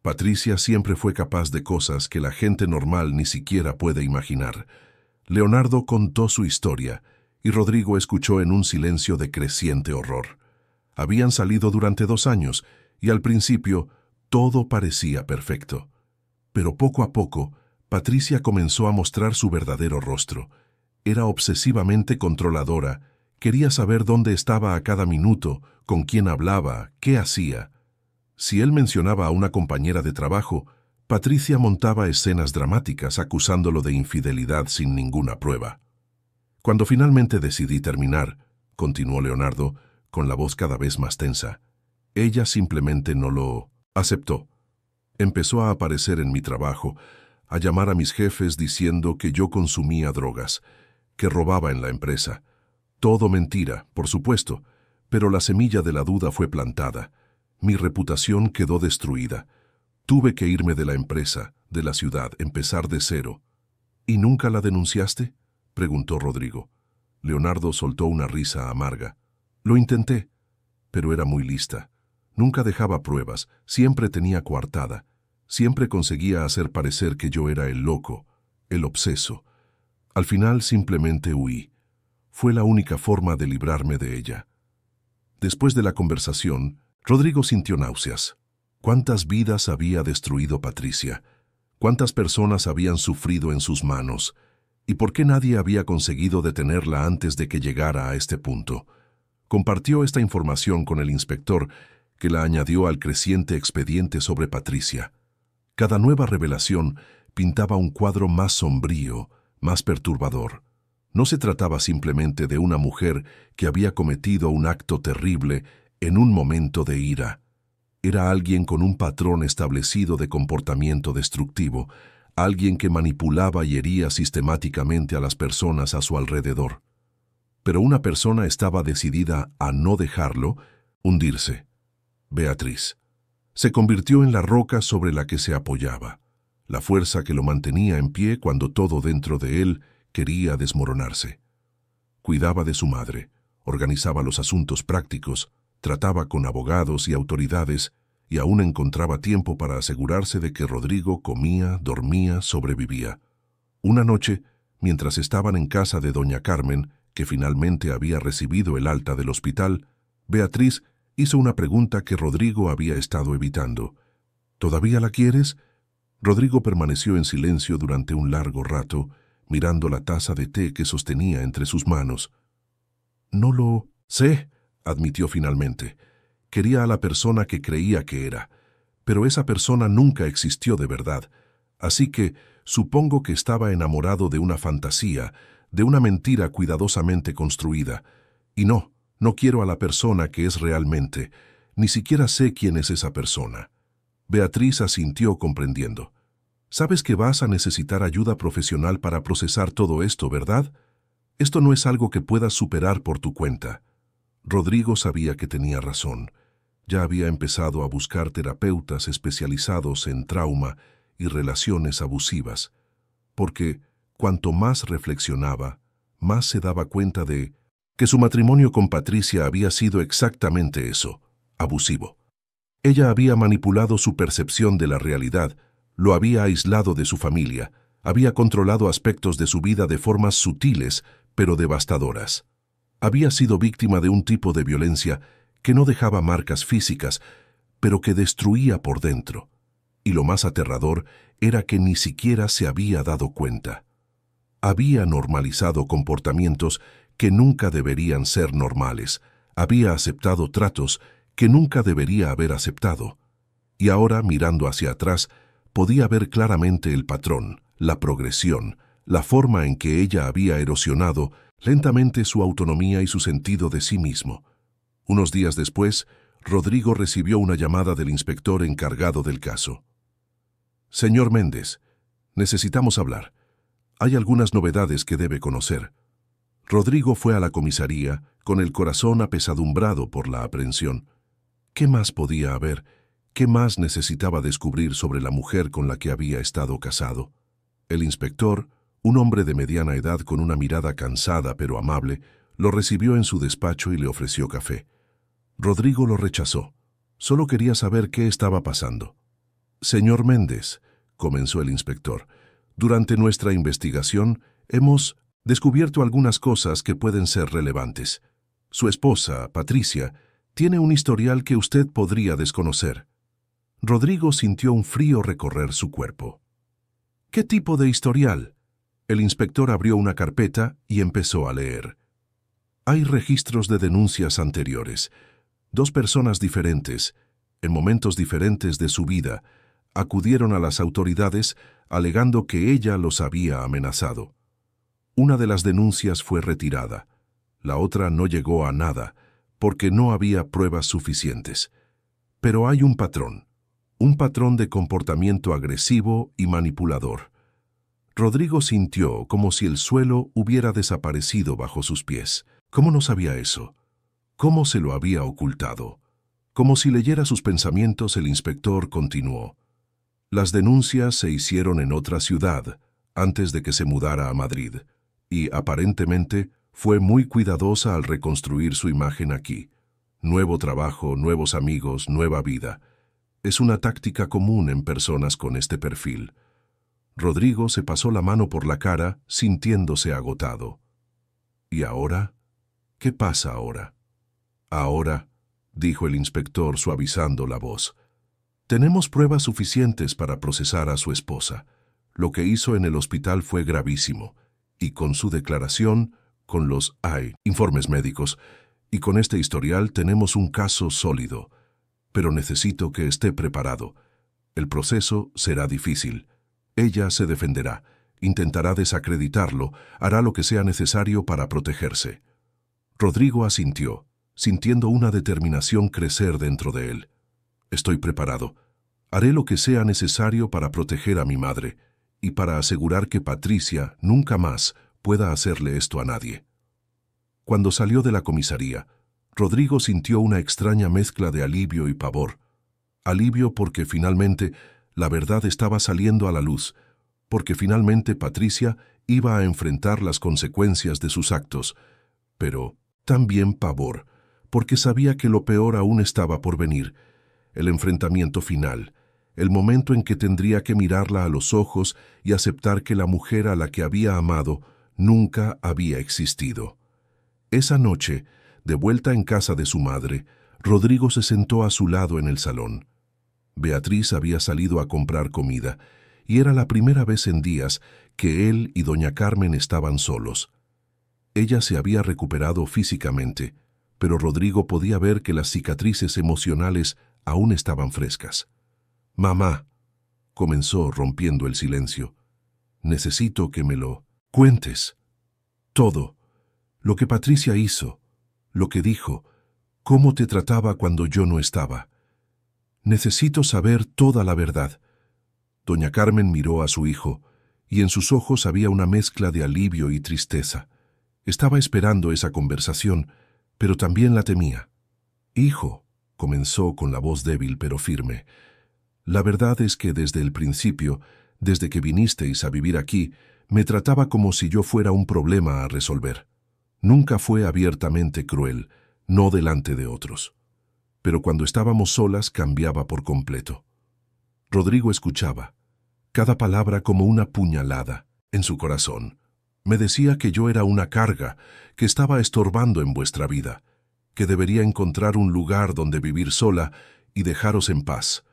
Patricia siempre fue capaz de cosas que la gente normal ni siquiera puede imaginar». Leonardo contó su historia, y Rodrigo escuchó en un silencio de creciente horror. Habían salido durante 2 años, y al principio Todo parecía perfecto. Pero poco a poco, Patricia comenzó a mostrar su verdadero rostro. Era obsesivamente controladora, quería saber dónde estaba a cada minuto, con quién hablaba, qué hacía. Si él mencionaba a una compañera de trabajo, Patricia montaba escenas dramáticas acusándolo de infidelidad sin ninguna prueba. Cuando finalmente decidí terminar, continuó Leonardo, con la voz cada vez más tensa, ella simplemente no lo aceptó. Empezó a aparecer en mi trabajo, a llamar a mis jefes diciendo que yo consumía drogas, que robaba en la empresa. Todo mentira, por supuesto, pero la semilla de la duda fue plantada. Mi reputación quedó destruida. Tuve que irme de la empresa, de la ciudad, empezar de cero. ¿Y nunca la denunciaste?, preguntó Rodrigo. Leonardo soltó una risa amarga. Lo intenté, pero era muy lista. Nunca dejaba pruebas, siempre tenía coartada. Siempre conseguía hacer parecer que yo era el loco, el obseso. Al final simplemente huí. Fue la única forma de librarme de ella. Después de la conversación, Rodrigo sintió náuseas. ¿Cuántas vidas había destruido Patricia? ¿Cuántas personas habían sufrido en sus manos? ¿Y por qué nadie había conseguido detenerla antes de que llegara a este punto? Compartió esta información con el inspector, que la añadió al creciente expediente sobre Patricia. Cada nueva revelación pintaba un cuadro más sombrío, más perturbador. No se trataba simplemente de una mujer que había cometido un acto terrible en un momento de ira. Era alguien con un patrón establecido de comportamiento destructivo, alguien que manipulaba y hería sistemáticamente a las personas a su alrededor. Pero una persona estaba decidida a no dejarlo hundirse. Beatriz. Se convirtió en la roca sobre la que se apoyaba, la fuerza que lo mantenía en pie cuando todo dentro de él quería desmoronarse. Cuidaba de su madre, organizaba los asuntos prácticos, trataba con abogados y autoridades y aún encontraba tiempo para asegurarse de que Rodrigo comía, dormía, sobrevivía. Una noche, mientras estaban en casa de doña Carmen, que finalmente había recibido el alta del hospital, Beatriz hizo una pregunta que Rodrigo había estado evitando. ¿Todavía la quieres? Rodrigo permaneció en silencio durante un largo rato, mirando la taza de té que sostenía entre sus manos. No lo sé, admitió finalmente. Quería a la persona que creía que era, pero esa persona nunca existió de verdad, así que supongo que estaba enamorado de una fantasía, de una mentira cuidadosamente construida. Y no quiero a la persona que es realmente, ni siquiera sé quién es esa persona. Beatriz asintió comprendiendo. Sabes que vas a necesitar ayuda profesional para procesar todo esto, ¿verdad? Esto no es algo que puedas superar por tu cuenta. Rodrigo sabía que tenía razón. Ya había empezado a buscar terapeutas especializados en trauma y relaciones abusivas, porque cuanto más reflexionaba, más se daba cuenta de que su matrimonio con Patricia había sido exactamente eso, abusivo. Ella había manipulado su percepción de la realidad, lo había aislado de su familia, había controlado aspectos de su vida de formas sutiles, pero devastadoras. Había sido víctima de un tipo de violencia que no dejaba marcas físicas, pero que destruía por dentro. Y lo más aterrador era que ni siquiera se había dado cuenta. Había normalizado comportamientos que nunca deberían ser normales, había aceptado tratos que nunca debería haber aceptado. Y ahora, mirando hacia atrás, podía ver claramente el patrón, la progresión, la forma en que ella había erosionado lentamente su autonomía y su sentido de sí mismo. Unos días después, Rodrigo recibió una llamada del inspector encargado del caso. «Señor Méndez, necesitamos hablar. Hay algunas novedades que debe conocer». Rodrigo fue a la comisaría, con el corazón apesadumbrado por la aprehensión. ¿Qué más podía haber? ¿Qué más necesitaba descubrir sobre la mujer con la que había estado casado? El inspector, un hombre de mediana edad con una mirada cansada pero amable, lo recibió en su despacho y le ofreció café. Rodrigo lo rechazó. Solo quería saber qué estaba pasando. «Señor Méndez», comenzó el inspector, «durante nuestra investigación hemos descubierto algunas cosas que pueden ser relevantes. Su esposa, Patricia, tiene un historial que usted podría desconocer». Rodrigo sintió un frío recorrer su cuerpo. ¿Qué tipo de historial? El inspector abrió una carpeta y empezó a leer. Hay registros de denuncias anteriores. 2 personas diferentes, en momentos diferentes de su vida, acudieron a las autoridades alegando que ella los había amenazado. Una de las denuncias fue retirada. La otra no llegó a nada, porque no había pruebas suficientes. Pero hay un patrón de comportamiento agresivo y manipulador. Rodrigo sintió como si el suelo hubiera desaparecido bajo sus pies. ¿Cómo no sabía eso? ¿Cómo se lo había ocultado? Como si leyera sus pensamientos, el inspector continuó. Las denuncias se hicieron en otra ciudad, antes de que se mudara a Madrid, y aparentemente fue muy cuidadosa al reconstruir su imagen aquí. Nuevo trabajo, nuevos amigos, nueva vida. Es una táctica común en personas con este perfil. Rodrigo se pasó la mano por la cara, sintiéndose agotado. ¿Y ahora? ¿Qué pasa ahora? Ahora, dijo el inspector suavizando la voz, tenemos pruebas suficientes para procesar a su esposa. Lo que hizo en el hospital fue gravísimo, y con su declaración, con los informes médicos, y con este historial tenemos un caso sólido. Pero necesito que esté preparado. El proceso será difícil. Ella se defenderá, intentará desacreditarlo, hará lo que sea necesario para protegerse. Rodrigo asintió, sintiendo una determinación crecer dentro de él. Estoy preparado. Haré lo que sea necesario para proteger a mi madre y para asegurar que Patricia nunca más pueda hacerle esto a nadie. Cuando salió de la comisaría, Rodrigo sintió una extraña mezcla de alivio y pavor. Alivio porque finalmente la verdad estaba saliendo a la luz, porque finalmente Patricia iba a enfrentar las consecuencias de sus actos, pero también pavor, porque sabía que lo peor aún estaba por venir, el enfrentamiento final, el momento en que tendría que mirarla a los ojos y aceptar que la mujer a la que había amado nunca había existido. Esa noche, de vuelta en casa de su madre, Rodrigo se sentó a su lado en el salón. Beatriz había salido a comprar comida, y era la primera vez en días que él y doña Carmen estaban solos. Ella se había recuperado físicamente, pero Rodrigo podía ver que las cicatrices emocionales aún estaban frescas. «Mamá», comenzó rompiendo el silencio, «necesito que me lo cuentes. Todo. Lo que Patricia hizo, lo que dijo, cómo te trataba cuando yo no estaba. Necesito saber toda la verdad». Doña Carmen miró a su hijo, y en sus ojos había una mezcla de alivio y tristeza. Estaba esperando esa conversación, pero también la temía. «Hijo», comenzó con la voz débil pero firme, «la verdad es que desde el principio, desde que vinisteis a vivir aquí, me trataba como si yo fuera un problema a resolver. Nunca fue abiertamente cruel, no delante de otros. Pero cuando estábamos solas cambiaba por completo». Rodrigo escuchaba, cada palabra como una puñalada en su corazón. Me decía que yo era una carga, que estaba estorbando en vuestra vida, que debería encontrar un lugar donde vivir sola y dejaros en paz.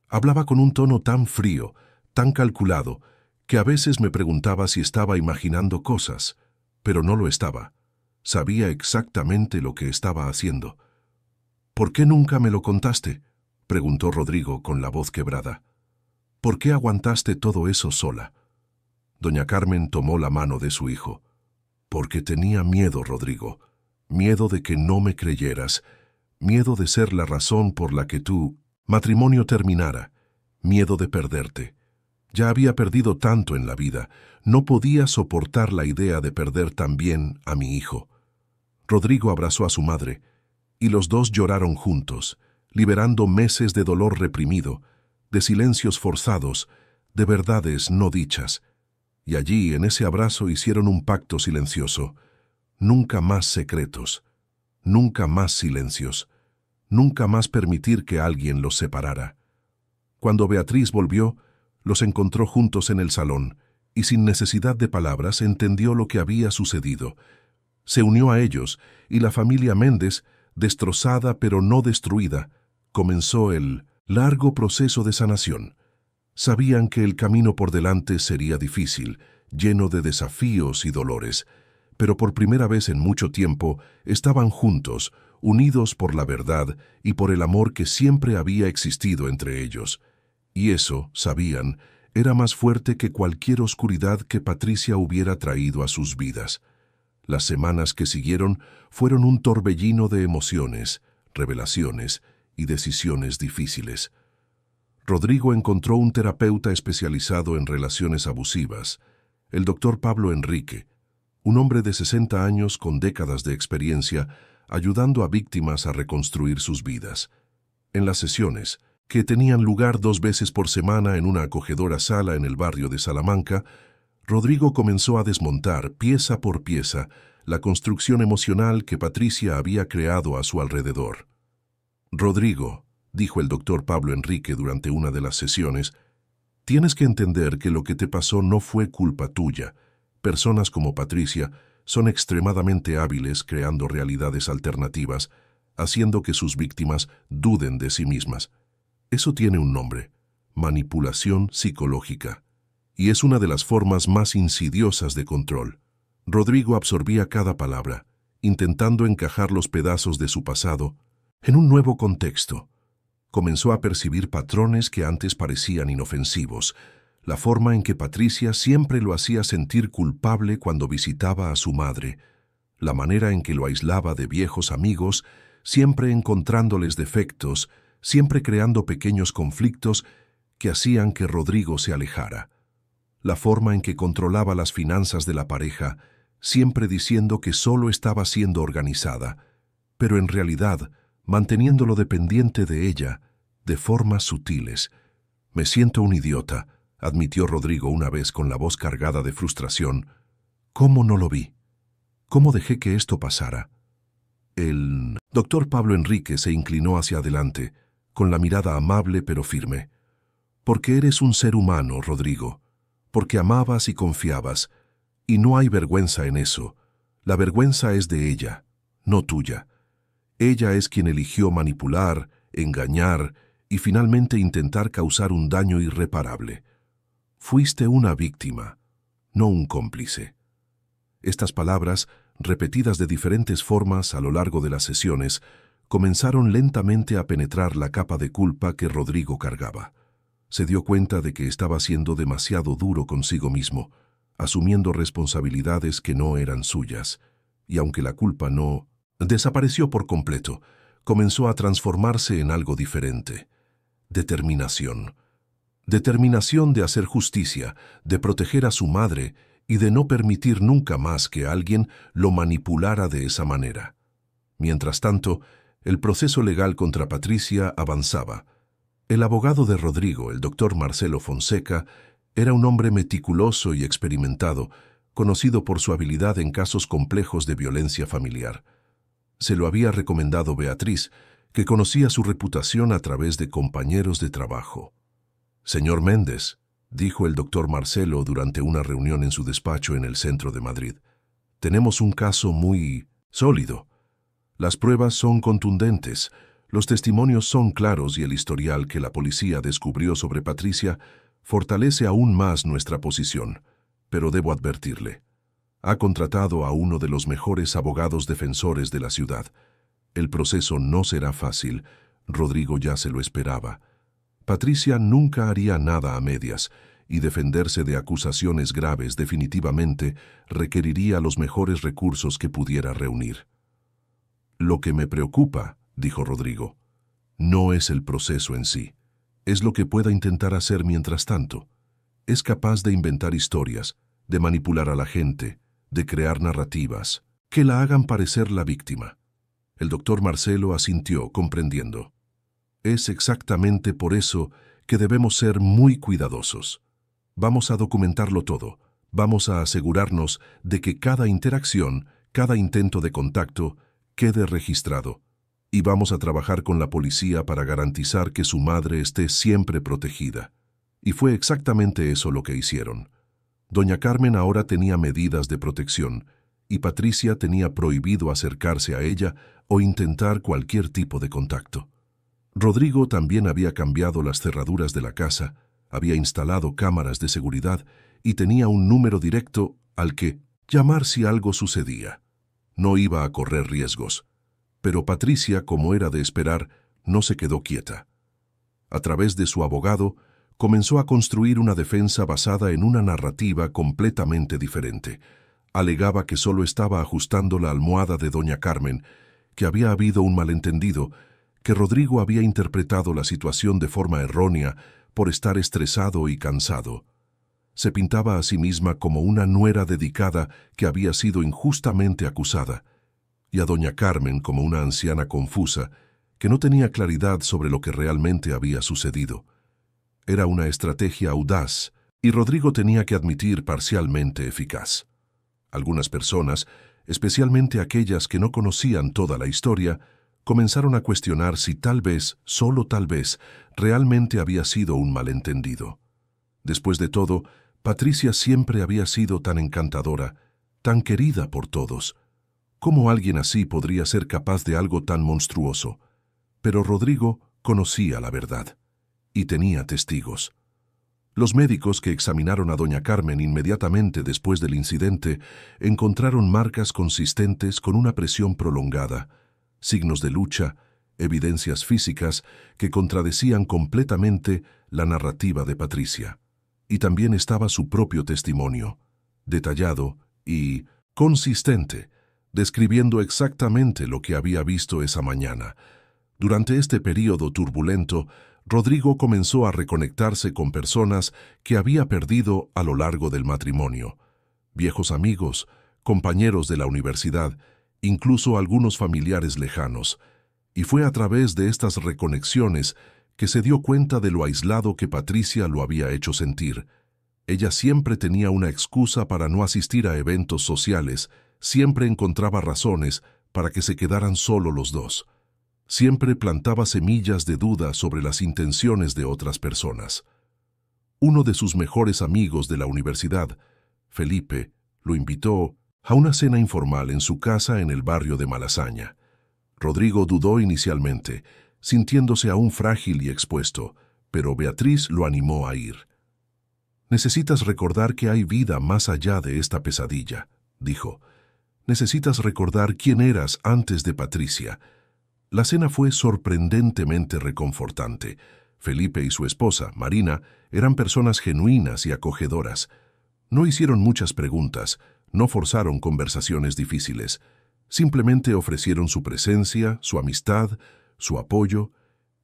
Hablaba con un tono tan frío, tan calculado, que a veces me preguntaba si estaba imaginando cosas, pero no lo estaba. Sabía exactamente lo que estaba haciendo. «¿Por qué nunca me lo contaste?», preguntó Rodrigo con la voz quebrada. «¿Por qué aguantaste todo eso sola?». Doña Carmen tomó la mano de su hijo. «Porque tenía miedo, Rodrigo, miedo de que no me creyeras, miedo de ser la razón por la que tu matrimonio terminara, miedo de perderte. Ya había perdido tanto en la vida, no podía soportar la idea de perder también a mi hijo». Rodrigo abrazó a su madre, y los dos lloraron juntos, liberando meses de dolor reprimido, de silencios forzados, de verdades no dichas. Y allí, en ese abrazo, hicieron un pacto silencioso. Nunca más secretos, nunca más silencios, nunca más permitir que alguien los separara. Cuando Beatriz volvió, los encontró juntos en el salón, y sin necesidad de palabras entendió lo que había sucedido. Se unió a ellos, y la familia Méndez, destrozada pero no destruida, comenzó el Largo proceso de sanación. Sabían que el camino por delante sería difícil, lleno de desafíos y dolores, pero por primera vez en mucho tiempo estaban juntos, unidos por la verdad y por el amor que siempre había existido entre ellos. Y eso, sabían, era más fuerte que cualquier oscuridad que Patricia hubiera traído a sus vidas. Las semanas que siguieron fueron un torbellino de emociones, revelaciones y decisiones difíciles. Rodrigo encontró un terapeuta especializado en relaciones abusivas, el doctor Pablo Enrique, un hombre de 60 años con décadas de experiencia, ayudando a víctimas a reconstruir sus vidas. En las sesiones, que tenían lugar 2 veces por semana en una acogedora sala en el barrio de Salamanca, Rodrigo comenzó a desmontar, pieza por pieza, la construcción emocional que Patricia había creado a su alrededor. «Rodrigo», dijo el doctor Pablo Enrique durante una de las sesiones, «tienes que entender que lo que te pasó no fue culpa tuya. Personas como Patricia son extremadamente hábiles creando realidades alternativas, haciendo que sus víctimas duden de sí mismas. Eso tiene un nombre: manipulación psicológica. Y es una de las formas más insidiosas de control». Rodrigo absorbía cada palabra, intentando encajar los pedazos de su pasado en un nuevo contexto. Comenzó a percibir patrones que antes parecían inofensivos, la forma en que Patricia siempre lo hacía sentir culpable cuando visitaba a su madre, la manera en que lo aislaba de viejos amigos, siempre encontrándoles defectos, siempre creando pequeños conflictos que hacían que Rodrigo se alejara. La forma en que controlaba las finanzas de la pareja, siempre diciendo que solo estaba siendo organizada, pero en realidad manteniéndolo dependiente de ella, de formas sutiles. «Me siento un idiota», admitió Rodrigo una vez con la voz cargada de frustración. «¿Cómo no lo vi? ¿Cómo dejé que esto pasara?» El doctor Pablo Enrique se inclinó hacia adelante, con la mirada amable pero firme. «Porque eres un ser humano, Rodrigo. Porque amabas y confiabas. Y no hay vergüenza en eso. La vergüenza es de ella, no tuya. Ella es quien eligió manipular, engañar y finalmente intentar causar un daño irreparable. Fuiste una víctima, no un cómplice». Estas palabras, repetidas de diferentes formas a lo largo de las sesiones, comenzaron lentamente a penetrar la capa de culpa que Rodrigo cargaba. Se dio cuenta de que estaba siendo demasiado duro consigo mismo, asumiendo responsabilidades que no eran suyas, y aunque la culpa no desapareció por completo, comenzó a transformarse en algo diferente: determinación. Determinación de hacer justicia, de proteger a su madre y de no permitir nunca más que alguien lo manipulara de esa manera. Mientras tanto, el proceso legal contra Patricia avanzaba. El abogado de Rodrigo, el doctor Marcelo Fonseca, era un hombre meticuloso y experimentado, conocido por su habilidad en casos complejos de violencia familiar. Se lo había recomendado Beatriz, que conocía su reputación a través de compañeros de trabajo. «Señor Méndez», dijo el doctor Marcelo durante una reunión en su despacho en el centro de Madrid, «tenemos un caso muy sólido. Las pruebas son contundentes, los testimonios son claros y el historial que la policía descubrió sobre Patricia fortalece aún más nuestra posición. Pero debo advertirle, ha contratado a uno de los mejores abogados defensores de la ciudad. El proceso no será fácil, Rodrigo ya se lo esperaba. Patricia nunca haría nada a medias, y defenderse de acusaciones graves definitivamente requeriría los mejores recursos que pudiera reunir». «Lo que me preocupa», dijo Rodrigo, «no es el proceso en sí. Es lo que pueda intentar hacer mientras tanto. Es capaz de inventar historias, de manipular a la gente, de crear narrativas que la hagan parecer la víctima». El doctor Marcelo asintió, comprendiendo. «Es exactamente por eso que debemos ser muy cuidadosos. Vamos a documentarlo todo. Vamos a asegurarnos de que cada interacción, cada intento de contacto, quede registrado. Y vamos a trabajar con la policía para garantizar que su madre esté siempre protegida». Y fue exactamente eso lo que hicieron. Doña Carmen ahora tenía medidas de protección, y Patricia tenía prohibido acercarse a ella o intentar cualquier tipo de contacto. Rodrigo también había cambiado las cerraduras de la casa, había instalado cámaras de seguridad y tenía un número directo al que llamar si algo sucedía. No iba a correr riesgos. Pero Patricia, como era de esperar, no se quedó quieta. A través de su abogado, comenzó a construir una defensa basada en una narrativa completamente diferente. Alegaba que solo estaba ajustando la almohada de doña Carmen, que había habido un malentendido, que Rodrigo había interpretado la situación de forma errónea por estar estresado y cansado. Se pintaba a sí misma como una nuera dedicada que había sido injustamente acusada, y a doña Carmen como una anciana confusa que no tenía claridad sobre lo que realmente había sucedido. Era una estrategia audaz, y Rodrigo tenía que admitir parcialmente eficaz. Algunas personas, especialmente aquellas que no conocían toda la historia, comenzaron a cuestionar si tal vez, solo tal vez, realmente había sido un malentendido. Después de todo, Patricia siempre había sido tan encantadora, tan querida por todos. ¿Cómo alguien así podría ser capaz de algo tan monstruoso? Pero Rodrigo conocía la verdad, y tenía testigos. Los médicos que examinaron a doña Carmen inmediatamente después del incidente encontraron marcas consistentes con una presión prolongada, signos de lucha, evidencias físicas que contradecían completamente la narrativa de Patricia. Y también estaba su propio testimonio, detallado y consistente, describiendo exactamente lo que había visto esa mañana. Durante este período turbulento, Rodrigo comenzó a reconectarse con personas que había perdido a lo largo del matrimonio. Viejos amigos, compañeros de la universidad, incluso algunos familiares lejanos. Y fue a través de estas reconexiones que se dio cuenta de lo aislado que Patricia lo había hecho sentir. Ella siempre tenía una excusa para no asistir a eventos sociales, siempre encontraba razones para que se quedaran solo los dos. Siempre plantaba semillas de duda sobre las intenciones de otras personas. Uno de sus mejores amigos de la universidad, Felipe, lo invitó a una cena informal en su casa en el barrio de Malasaña. Rodrigo dudó inicialmente, sintiéndose aún frágil y expuesto, pero Beatriz lo animó a ir. «Necesitas recordar que hay vida más allá de esta pesadilla», dijo. «Necesitas recordar quién eras antes de Patricia». La cena fue sorprendentemente reconfortante. Felipe y su esposa, Marina, eran personas genuinas y acogedoras. No hicieron muchas preguntas, no forzaron conversaciones difíciles. Simplemente ofrecieron su presencia, su amistad, su apoyo,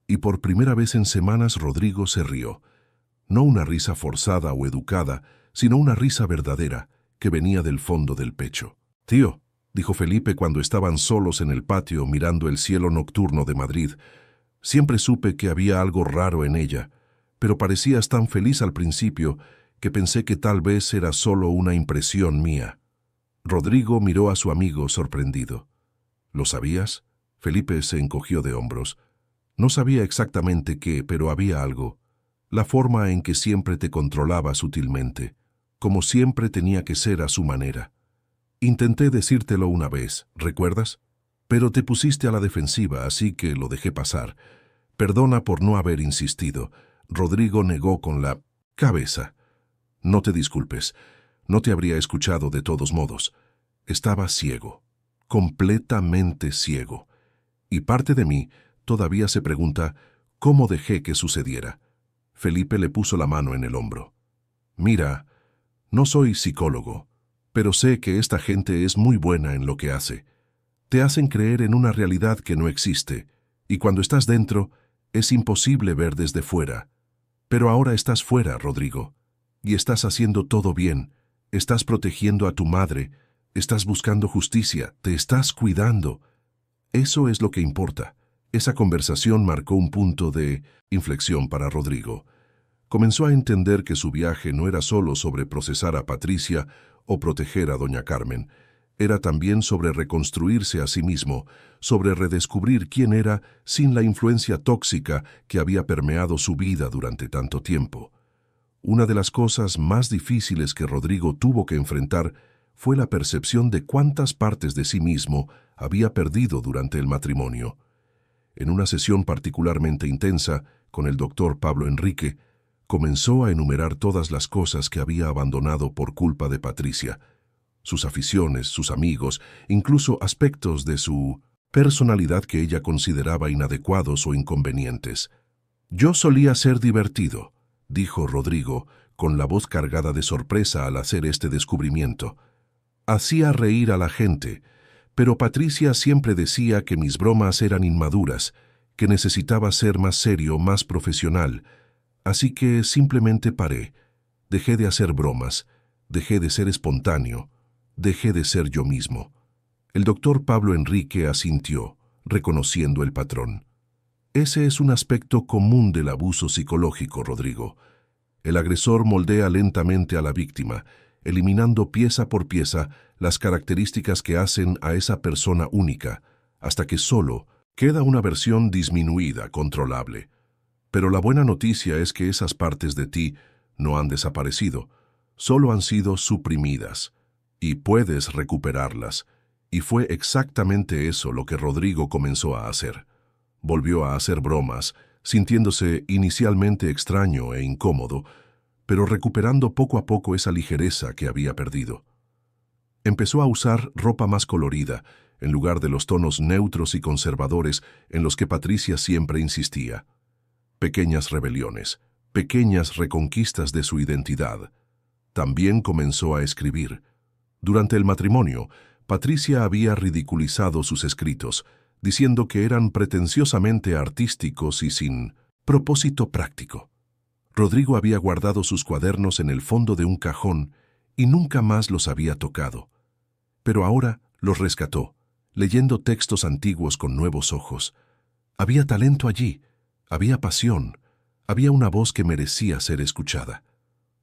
y por primera vez en semanas Rodrigo se rió. No una risa forzada o educada, sino una risa verdadera, que venía del fondo del pecho. «Tío», dijo Felipe cuando estaban solos en el patio mirando el cielo nocturno de Madrid, «siempre supe que había algo raro en ella, pero parecías tan feliz al principio que pensé que tal vez era solo una impresión mía». Rodrigo miró a su amigo sorprendido. «¿Lo sabías?» Felipe se encogió de hombros. «No sabía exactamente qué, pero había algo. La forma en que siempre te controlaba sutilmente, como siempre tenía que ser a su manera. Intenté decírtelo una vez, ¿recuerdas? Pero te pusiste a la defensiva, así que lo dejé pasar. Perdona por no haber insistido». Rodrigo negó con la cabeza. «No te disculpes. No te habría escuchado de todos modos. Estaba ciego, completamente ciego. Y parte de mí todavía se pregunta cómo dejé que sucediera». Felipe le puso la mano en el hombro. «Mira, no soy psicólogo, pero sé que esta gente es muy buena en lo que hace. Te hacen creer en una realidad que no existe, y cuando estás dentro, es imposible ver desde fuera. Pero ahora estás fuera, Rodrigo, y estás haciendo todo bien. Estás protegiendo a tu madre, estás buscando justicia, te estás cuidando. Eso es lo que importa». Esa conversación marcó un punto de inflexión para Rodrigo. Comenzó a entender que su viaje no era solo sobre procesar a Patricia o proteger a doña Carmen. Era también sobre reconstruirse a sí mismo, sobre redescubrir quién era sin la influencia tóxica que había permeado su vida durante tanto tiempo. Una de las cosas más difíciles que Rodrigo tuvo que enfrentar fue la percepción de cuántas partes de sí mismo había perdido durante el matrimonio. En una sesión particularmente intensa, con el doctor Pablo Enrique, comenzó a enumerar todas las cosas que había abandonado por culpa de Patricia, sus aficiones, sus amigos, incluso aspectos de su personalidad que ella consideraba inadecuados o inconvenientes. «Yo solía ser divertido», dijo Rodrigo, con la voz cargada de sorpresa al hacer este descubrimiento. «Hacía reír a la gente, pero Patricia siempre decía que mis bromas eran inmaduras, que necesitaba ser más serio, más profesional. Así que simplemente paré. Dejé de hacer bromas, dejé de ser espontáneo, dejé de ser yo mismo». El doctor Pablo Enrique asintió, reconociendo el patrón. «Ese es un aspecto común del abuso psicológico, Rodrigo. El agresor moldea lentamente a la víctima, eliminando pieza por pieza las características que hacen a esa persona única, hasta que solo queda una versión disminuida, controlable. Pero la buena noticia es que esas partes de ti no han desaparecido, solo han sido suprimidas, y puedes recuperarlas». Y fue exactamente eso lo que Rodrigo comenzó a hacer. Volvió a hacer bromas, sintiéndose inicialmente extraño e incómodo, pero recuperando poco a poco esa ligereza que había perdido. Empezó a usar ropa más colorida, en lugar de los tonos neutros y conservadores en los que Patricia siempre insistía. Pequeñas rebeliones, pequeñas reconquistas de su identidad. También comenzó a escribir. Durante el matrimonio, Patricia había ridiculizado sus escritos, diciendo que eran pretenciosamente artísticos y sin propósito práctico. Rodrigo había guardado sus cuadernos en el fondo de un cajón y nunca más los había tocado. Pero ahora los rescató, leyendo textos antiguos con nuevos ojos. Había talento allí, había pasión, había una voz que merecía ser escuchada.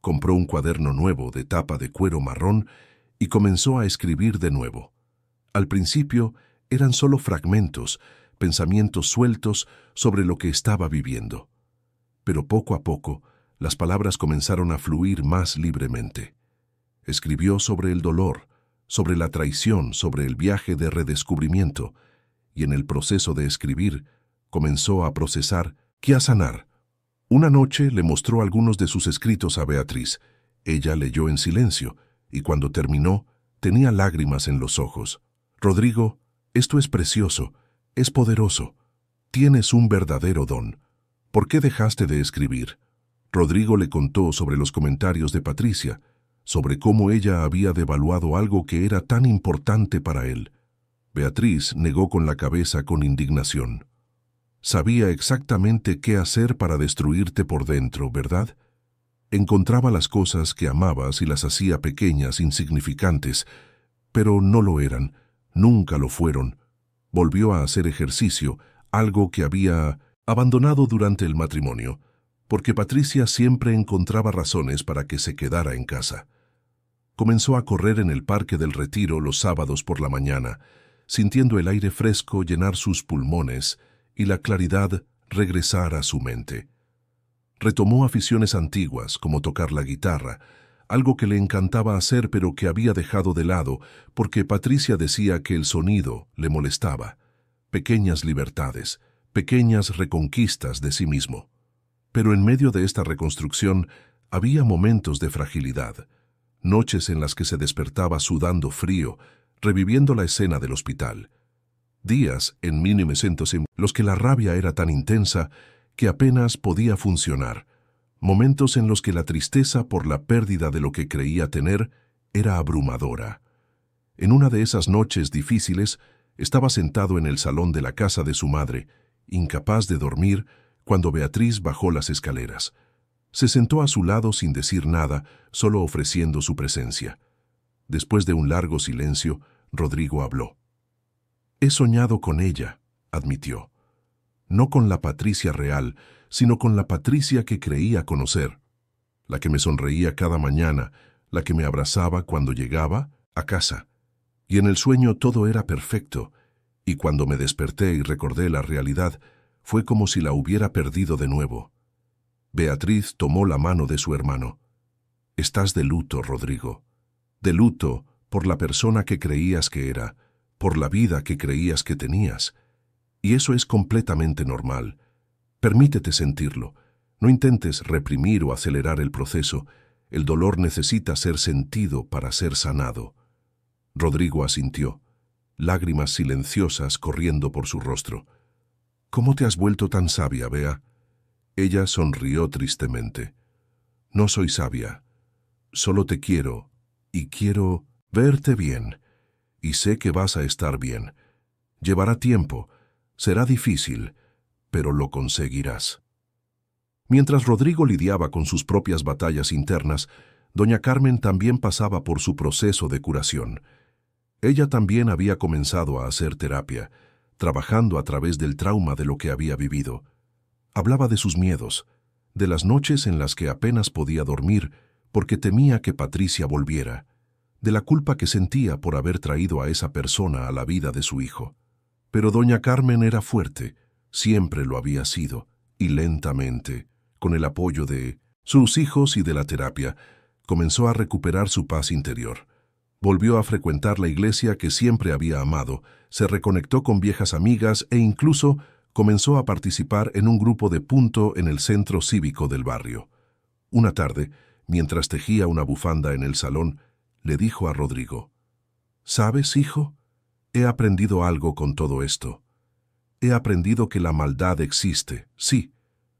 Compró un cuaderno nuevo de tapa de cuero marrón y comenzó a escribir de nuevo. Al principio eran solo fragmentos, pensamientos sueltos sobre lo que estaba viviendo. Pero poco a poco, las palabras comenzaron a fluir más libremente. Escribió sobre el dolor, sobre la traición, sobre el viaje de redescubrimiento, y en el proceso de escribir, comenzó a procesar y a sanar. Una noche le mostró algunos de sus escritos a Beatriz. Ella leyó en silencio, y cuando terminó, tenía lágrimas en los ojos. «Rodrigo, esto es precioso, es poderoso. Tienes un verdadero don. ¿Por qué dejaste de escribir?». Rodrigo le contó sobre los comentarios de Patricia, sobre cómo ella había devaluado algo que era tan importante para él. Beatriz negó con la cabeza con indignación. «Sabía exactamente qué hacer para destruirte por dentro, ¿verdad? Encontraba las cosas que amabas y las hacía pequeñas, insignificantes, pero no lo eran, nunca lo fueron». Volvió a hacer ejercicio, algo que había abandonado durante el matrimonio, porque Patricia siempre encontraba razones para que se quedara en casa. Comenzó a correr en el Parque del Retiro los sábados por la mañana, sintiendo el aire fresco llenar sus pulmones y la claridad regresar a su mente. Retomó aficiones antiguas, como tocar la guitarra, algo que le encantaba hacer pero que había dejado de lado porque Patricia decía que el sonido le molestaba. Pequeñas libertades, pequeñas reconquistas de sí mismo. Pero en medio de esta reconstrucción había momentos de fragilidad, noches en las que se despertaba sudando frío, reviviendo la escena del hospital. Días en los que la rabia era tan intensa que apenas podía funcionar, momentos en los que la tristeza por la pérdida de lo que creía tener era abrumadora. En una de esas noches difíciles, estaba sentado en el salón de la casa de su madre, incapaz de dormir, cuando Beatriz bajó las escaleras. Se sentó a su lado sin decir nada, solo ofreciendo su presencia. Después de un largo silencio, Rodrigo habló. «He soñado con ella», admitió. «No con la Patricia real, sino con la Patricia que creía conocer. La que me sonreía cada mañana, la que me abrazaba cuando llegaba a casa. Y en el sueño todo era perfecto, y cuando me desperté y recordé la realidad, fue como si la hubiera perdido de nuevo». Beatriz tomó la mano de su hermano. «Estás de luto, Rodrigo. De luto por la persona que creías que era, por la vida que creías que tenías. Y eso es completamente normal. Permítete sentirlo. No intentes reprimir o acelerar el proceso. El dolor necesita ser sentido para ser sanado. Rodrigo asintió, lágrimas silenciosas corriendo por su rostro. ¿Cómo te has vuelto tan sabia, Bea? Ella sonrió tristemente. No soy sabia. Solo te quiero, y quiero verte bien. Y sé que vas a estar bien. Llevará tiempo, será difícil, pero lo conseguirás. Mientras Rodrigo lidiaba con sus propias batallas internas, doña Carmen también pasaba por su proceso de curación. Ella también había comenzado a hacer terapia, trabajando a través del trauma de lo que había vivido. Hablaba de sus miedos, de las noches en las que apenas podía dormir porque temía que Patricia volviera, de la culpa que sentía por haber traído a esa persona a la vida de su hijo. Pero doña Carmen era fuerte, siempre lo había sido, y lentamente, con el apoyo de sus hijos y de la terapia, comenzó a recuperar su paz interior. Volvió a frecuentar la iglesia que siempre había amado, se reconectó con viejas amigas e incluso comenzó a participar en un grupo de punto en el centro cívico del barrio. Una tarde, mientras tejía una bufanda en el salón, le dijo a Rodrigo: «¿Sabes, hijo? He aprendido algo con todo esto. He aprendido que la maldad existe, sí,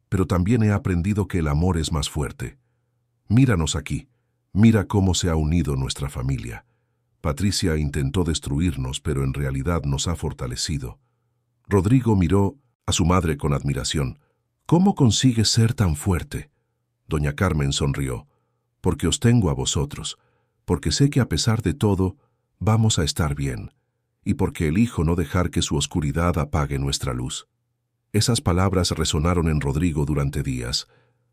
pero también he aprendido que el amor es más fuerte. Míranos aquí, mira cómo se ha unido nuestra familia. Patricia intentó destruirnos, pero en realidad nos ha fortalecido». Rodrigo miró a su madre con admiración. «¿Cómo consigues ser tan fuerte?» Doña Carmen sonrió. «Porque os tengo a vosotros, porque sé que a pesar de todo, vamos a estar bien, y porque elijo no dejar que su oscuridad apague nuestra luz». Esas palabras resonaron en Rodrigo durante días.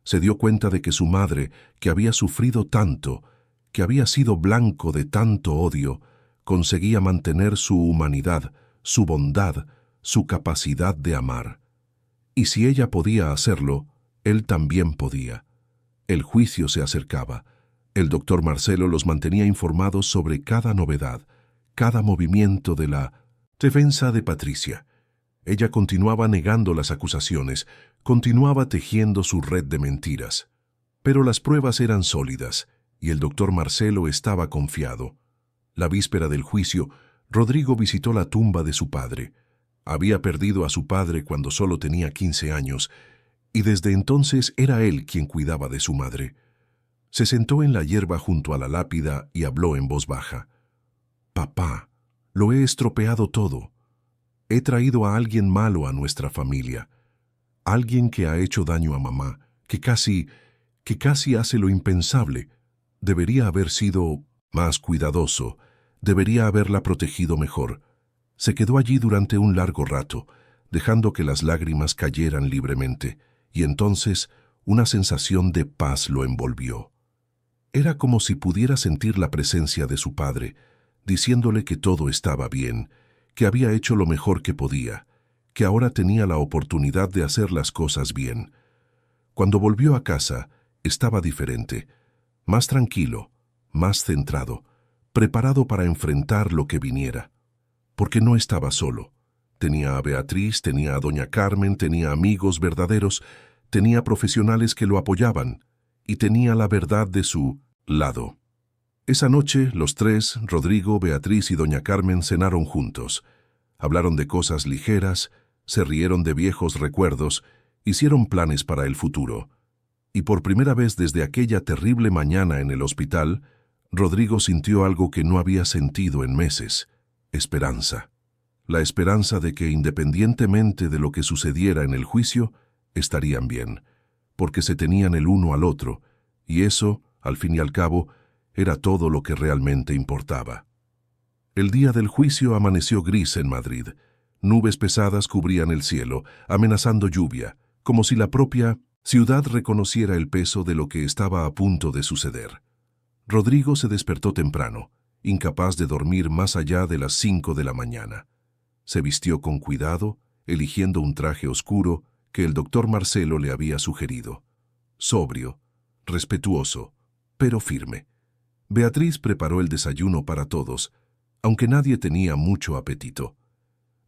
Se dio cuenta de que su madre, que había sufrido tanto, que había sido blanco de tanto odio, conseguía mantener su humanidad, su bondad, su capacidad de amar. Y si ella podía hacerlo, él también podía. El juicio se acercaba. El doctor Marcelo los mantenía informados sobre cada novedad, cada movimiento de la defensa de Patricia. Ella continuaba negando las acusaciones, continuaba tejiendo su red de mentiras. Pero las pruebas eran sólidas, y el doctor Marcelo estaba confiado. La víspera del juicio, Rodrigo visitó la tumba de su padre. Había perdido a su padre cuando solo tenía 15 años, y desde entonces era él quien cuidaba de su madre. Se sentó en la hierba junto a la lápida y habló en voz baja. «Papá, lo he estropeado todo. He traído a alguien malo a nuestra familia. Alguien que ha hecho daño a mamá, que casi hace lo impensable. Debería haber sido más cuidadoso, debería haberla protegido mejor». Se quedó allí durante un largo rato, dejando que las lágrimas cayeran libremente, y entonces una sensación de paz lo envolvió. Era como si pudiera sentir la presencia de su padre, diciéndole que todo estaba bien, que había hecho lo mejor que podía, que ahora tenía la oportunidad de hacer las cosas bien. Cuando volvió a casa, estaba diferente, más tranquilo, más centrado, preparado para enfrentar lo que viniera. Porque no estaba solo. Tenía a Beatriz, tenía a doña Carmen, tenía amigos verdaderos, tenía profesionales que lo apoyaban, y tenía la verdad de su lado. Esa noche, los tres, Rodrigo, Beatriz y doña Carmen, cenaron juntos. Hablaron de cosas ligeras, se rieron de viejos recuerdos, hicieron planes para el futuro. Y por primera vez desde aquella terrible mañana en el hospital, Rodrigo sintió algo que no había sentido en meses: esperanza. La esperanza de que, independientemente de lo que sucediera en el juicio, estarían bien, porque se tenían el uno al otro, y eso, al fin y al cabo, era todo lo que realmente importaba. El día del juicio amaneció gris en Madrid. Nubes pesadas cubrían el cielo, amenazando lluvia, como si la propia ciudad reconociera el peso de lo que estaba a punto de suceder. Rodrigo se despertó temprano, incapaz de dormir más allá de las 5 de la mañana. Se vistió con cuidado, eligiendo un traje oscuro que el doctor Marcelo le había sugerido. Sobrio, respetuoso, pero firme. Beatriz preparó el desayuno para todos, aunque nadie tenía mucho apetito.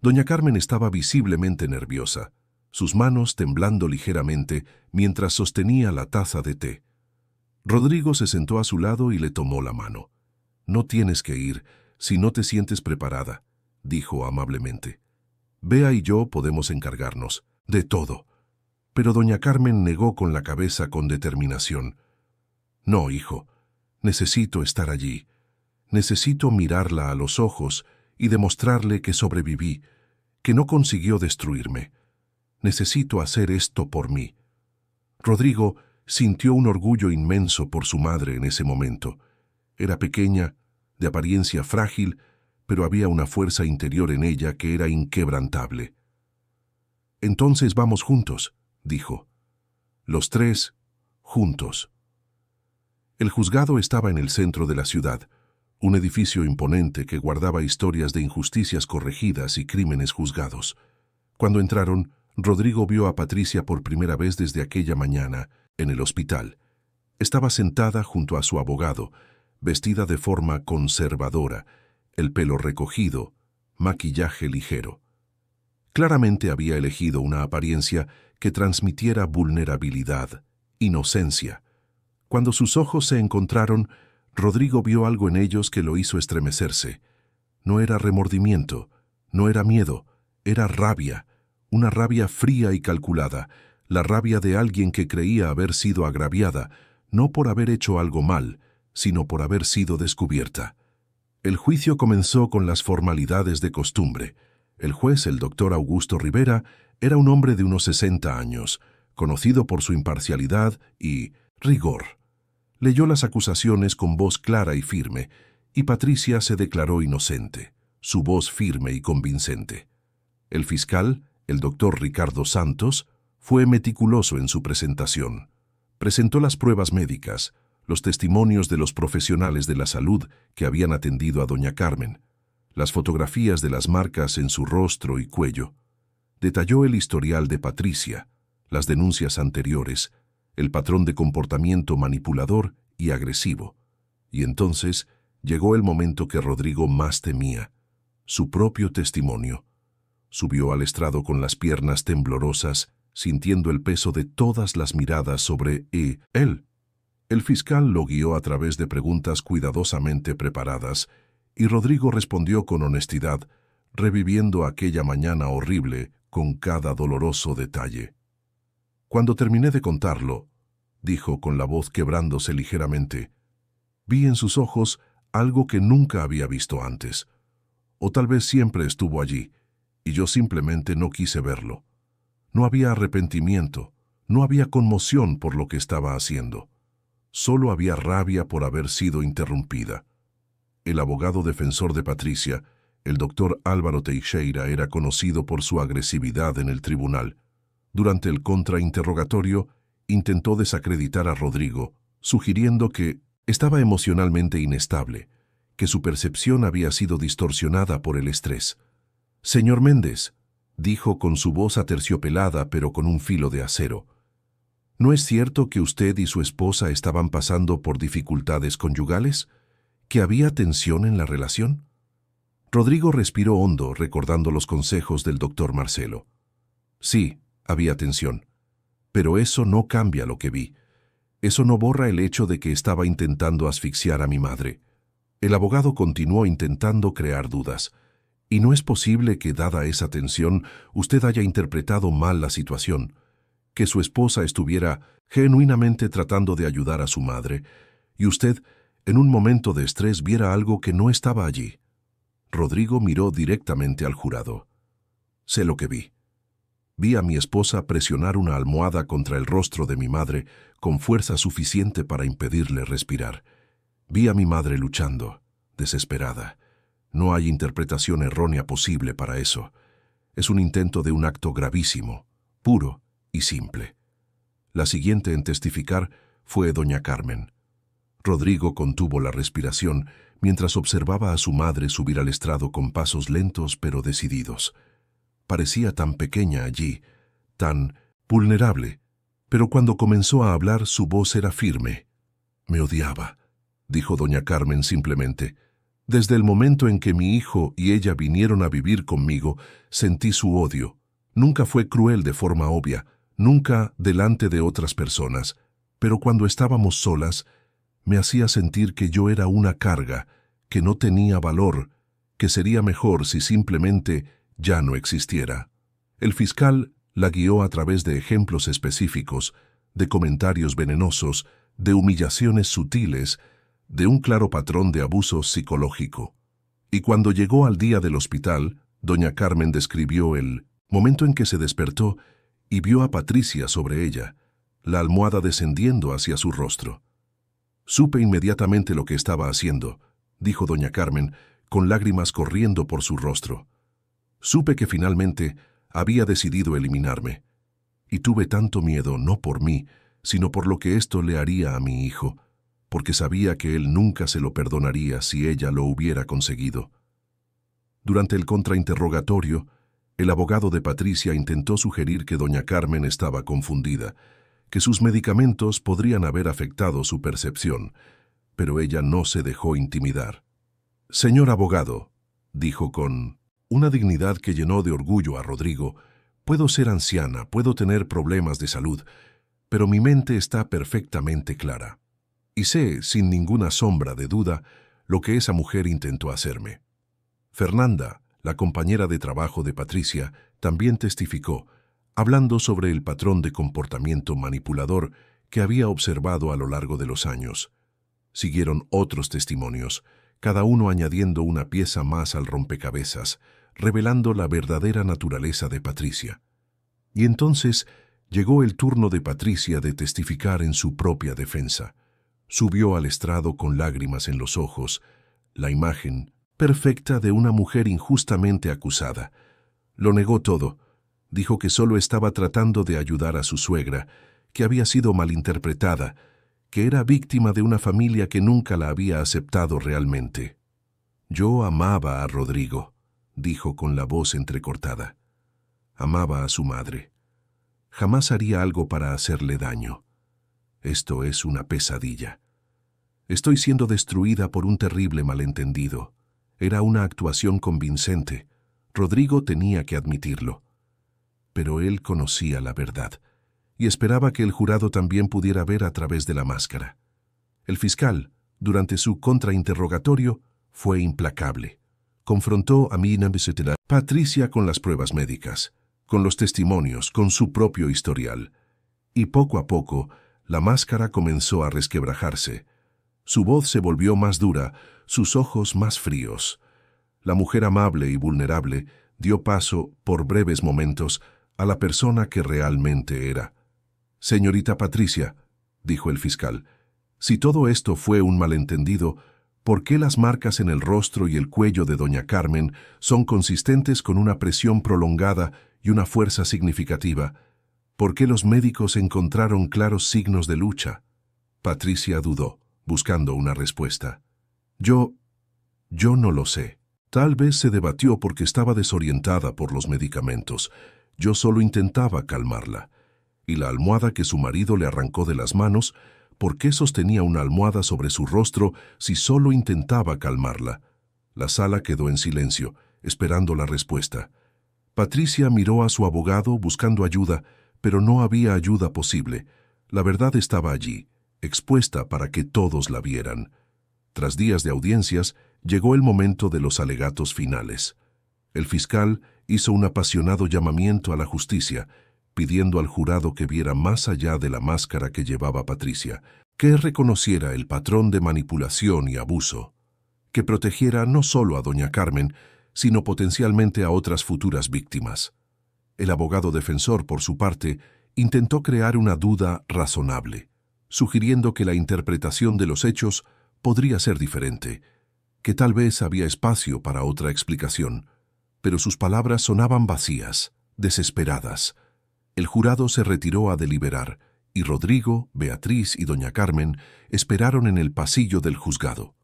Doña Carmen estaba visiblemente nerviosa, sus manos temblando ligeramente mientras sostenía la taza de té. Rodrigo se sentó a su lado y le tomó la mano. «No tienes que ir si no te sientes preparada», dijo amablemente. «Bea y yo podemos encargarnos de todo». Pero doña Carmen negó con la cabeza con determinación. «No, hijo, necesito estar allí. Necesito mirarla a los ojos y demostrarle que sobreviví, que no consiguió destruirme. Necesito hacer esto por mí». Rodrigo sintió un orgullo inmenso por su madre en ese momento. Era pequeña, de apariencia frágil, pero había una fuerza interior en ella que era inquebrantable. «Entonces vamos juntos», dijo. Los tres, juntos. El juzgado estaba en el centro de la ciudad, un edificio imponente que guardaba historias de injusticias corregidas y crímenes juzgados. Cuando entraron, Rodrigo vio a Patricia por primera vez desde aquella mañana, en el hospital. Estaba sentada junto a su abogado, vestida de forma conservadora, el pelo recogido, maquillaje ligero. Claramente había elegido una apariencia que transmitiera vulnerabilidad, inocencia. Cuando sus ojos se encontraron, Rodrigo vio algo en ellos que lo hizo estremecerse. No era remordimiento, no era miedo, era rabia, una rabia fría y calculada, la rabia de alguien que creía haber sido agraviada, no por haber hecho algo mal, sino por haber sido descubierta. El juicio comenzó con las formalidades de costumbre. El juez, el doctor Augusto Rivera, era un hombre de unos 60 años, conocido por su imparcialidad y rigor. Leyó las acusaciones con voz clara y firme, y Patricia se declaró inocente, su voz firme y convincente. El fiscal, el doctor Ricardo Santos, fue meticuloso en su presentación. Presentó las pruebas médicas, los testimonios de los profesionales de la salud que habían atendido a doña Carmen, las fotografías de las marcas en su rostro y cuello. Detalló el historial de Patricia, las denuncias anteriores, el patrón de comportamiento manipulador y agresivo. Y entonces llegó el momento que Rodrigo más temía, su propio testimonio. Subió al estrado con las piernas temblorosas, sintiendo el peso de todas las miradas sobre él. El fiscal lo guió a través de preguntas cuidadosamente preparadas, y Rodrigo respondió con honestidad, reviviendo aquella mañana horrible con cada doloroso detalle. «Cuando terminé de contarlo», dijo con la voz quebrándose ligeramente, «vi en sus ojos algo que nunca había visto antes. O tal vez siempre estuvo allí, y yo simplemente no quise verlo. No había arrepentimiento, no había conmoción por lo que estaba haciendo. Solo había rabia por haber sido interrumpida». El abogado defensor de Patricia, el doctor Álvaro Teixeira, era conocido por su agresividad en el tribunal. Durante el contrainterrogatorio, intentó desacreditar a Rodrigo, sugiriendo que estaba emocionalmente inestable, que su percepción había sido distorsionada por el estrés. «Señor Méndez», dijo con su voz aterciopelada pero con un filo de acero, «¿no es cierto que usted y su esposa estaban pasando por dificultades conyugales? ¿Que había tensión en la relación?» Rodrigo respiró hondo, recordando los consejos del doctor Marcelo. «Sí, había tensión. Pero eso no cambia lo que vi. Eso no borra el hecho de que estaba intentando asfixiar a mi madre». El abogado continuó intentando crear dudas. «Y no es posible que, dada esa tensión, usted haya interpretado mal la situación, que su esposa estuviera genuinamente tratando de ayudar a su madre, y usted, en un momento de estrés, viera algo que no estaba allí». Rodrigo miró directamente al jurado. «Sé lo que vi. Vi a mi esposa presionar una almohada contra el rostro de mi madre con fuerza suficiente para impedirle respirar. Vi a mi madre luchando, desesperada. No hay interpretación errónea posible para eso. Es un intento de un acto gravísimo, puro y simple». La siguiente en testificar fue doña Carmen. Rodrigo contuvo la respiración mientras observaba a su madre subir al estrado con pasos lentos pero decididos. Parecía tan pequeña allí, tan vulnerable, pero cuando comenzó a hablar su voz era firme. «Me odiaba», dijo doña Carmen simplemente. Desde el momento en que mi hijo y ella vinieron a vivir conmigo, sentí su odio. Nunca fue cruel de forma obvia, nunca delante de otras personas, pero cuando estábamos solas, me hacía sentir que yo era una carga, que no tenía valor, que sería mejor si simplemente ya no existiera. El fiscal la guió a través de ejemplos específicos, de comentarios venenosos, de humillaciones sutiles, de un claro patrón de abuso psicológico. Y cuando llegó al día del hospital, doña Carmen describió el momento en que se despertó y vio a Patricia sobre ella, la almohada descendiendo hacia su rostro. Supe inmediatamente lo que estaba haciendo, dijo doña Carmen, con lágrimas corriendo por su rostro. Supe que finalmente había decidido eliminarme. Y tuve tanto miedo, no por mí, sino por lo que esto le haría a mi hijo, porque sabía que él nunca se lo perdonaría si ella lo hubiera conseguido. Durante el contrainterrogatorio, el abogado de Patricia intentó sugerir que doña Carmen estaba confundida, que sus medicamentos podrían haber afectado su percepción, pero ella no se dejó intimidar. «Señor abogado», dijo con una dignidad que llenó de orgullo a Rodrigo, «puedo ser anciana, puedo tener problemas de salud, pero mi mente está perfectamente clara. Y sé, sin ninguna sombra de duda, lo que esa mujer intentó hacerme». Fernanda, la compañera de trabajo de Patricia, también testificó, hablando sobre el patrón de comportamiento manipulador que había observado a lo largo de los años. Siguieron otros testimonios, cada uno añadiendo una pieza más al rompecabezas, revelando la verdadera naturaleza de Patricia. Y entonces llegó el turno de Patricia de testificar en su propia defensa. Subió al estrado con lágrimas en los ojos, la imagen perfecta de una mujer injustamente acusada. Lo negó todo. Dijo que solo estaba tratando de ayudar a su suegra, que había sido malinterpretada, que era víctima de una familia que nunca la había aceptado realmente. «Yo amaba a Rodrigo», dijo con la voz entrecortada. «Amaba a su madre. Jamás haría algo para hacerle daño. Esto es una pesadilla. Estoy siendo destruida por un terrible malentendido. Era una actuación convincente. Rodrigo tenía que admitirlo. Pero él conocía la verdad, y esperaba que el jurado también pudiera ver a través de la máscara. El fiscal, durante su contrainterrogatorio, fue implacable. Confrontó a Patricia con las pruebas médicas, con los testimonios, con su propio historial. Y poco a poco, la máscara comenzó a resquebrajarse. Su voz se volvió más dura, sus ojos más fríos. La mujer amable y vulnerable dio paso, por breves momentos, a la persona que realmente era. «Señorita Patricia», dijo el fiscal, «si todo esto fue un malentendido, ¿por qué las marcas en el rostro y el cuello de doña Carmen son consistentes con una presión prolongada y una fuerza significativa? ¿Por qué los médicos encontraron claros signos de lucha?» Patricia dudó, buscando una respuesta. Yo no lo sé. Tal vez se debatió porque estaba desorientada por los medicamentos. Yo solo intentaba calmarla. Y la almohada que su marido le arrancó de las manos, ¿por qué sostenía una almohada sobre su rostro si solo intentaba calmarla? La sala quedó en silencio, esperando la respuesta. Patricia miró a su abogado buscando ayuda, pero no había ayuda posible. La verdad estaba allí, expuesta para que todos la vieran. Tras días de audiencias, llegó el momento de los alegatos finales. El fiscal hizo un apasionado llamamiento a la justicia, pidiendo al jurado que viera más allá de la máscara que llevaba Patricia, que reconociera el patrón de manipulación y abuso, que protegiera no solo a doña Carmen, sino potencialmente a otras futuras víctimas. El abogado defensor, por su parte, intentó crear una duda razonable, sugiriendo que la interpretación de los hechos podría ser diferente, que tal vez había espacio para otra explicación, pero sus palabras sonaban vacías, desesperadas. El jurado se retiró a deliberar, y Rodrigo, Beatriz y doña Carmen esperaron en el pasillo del juzgado.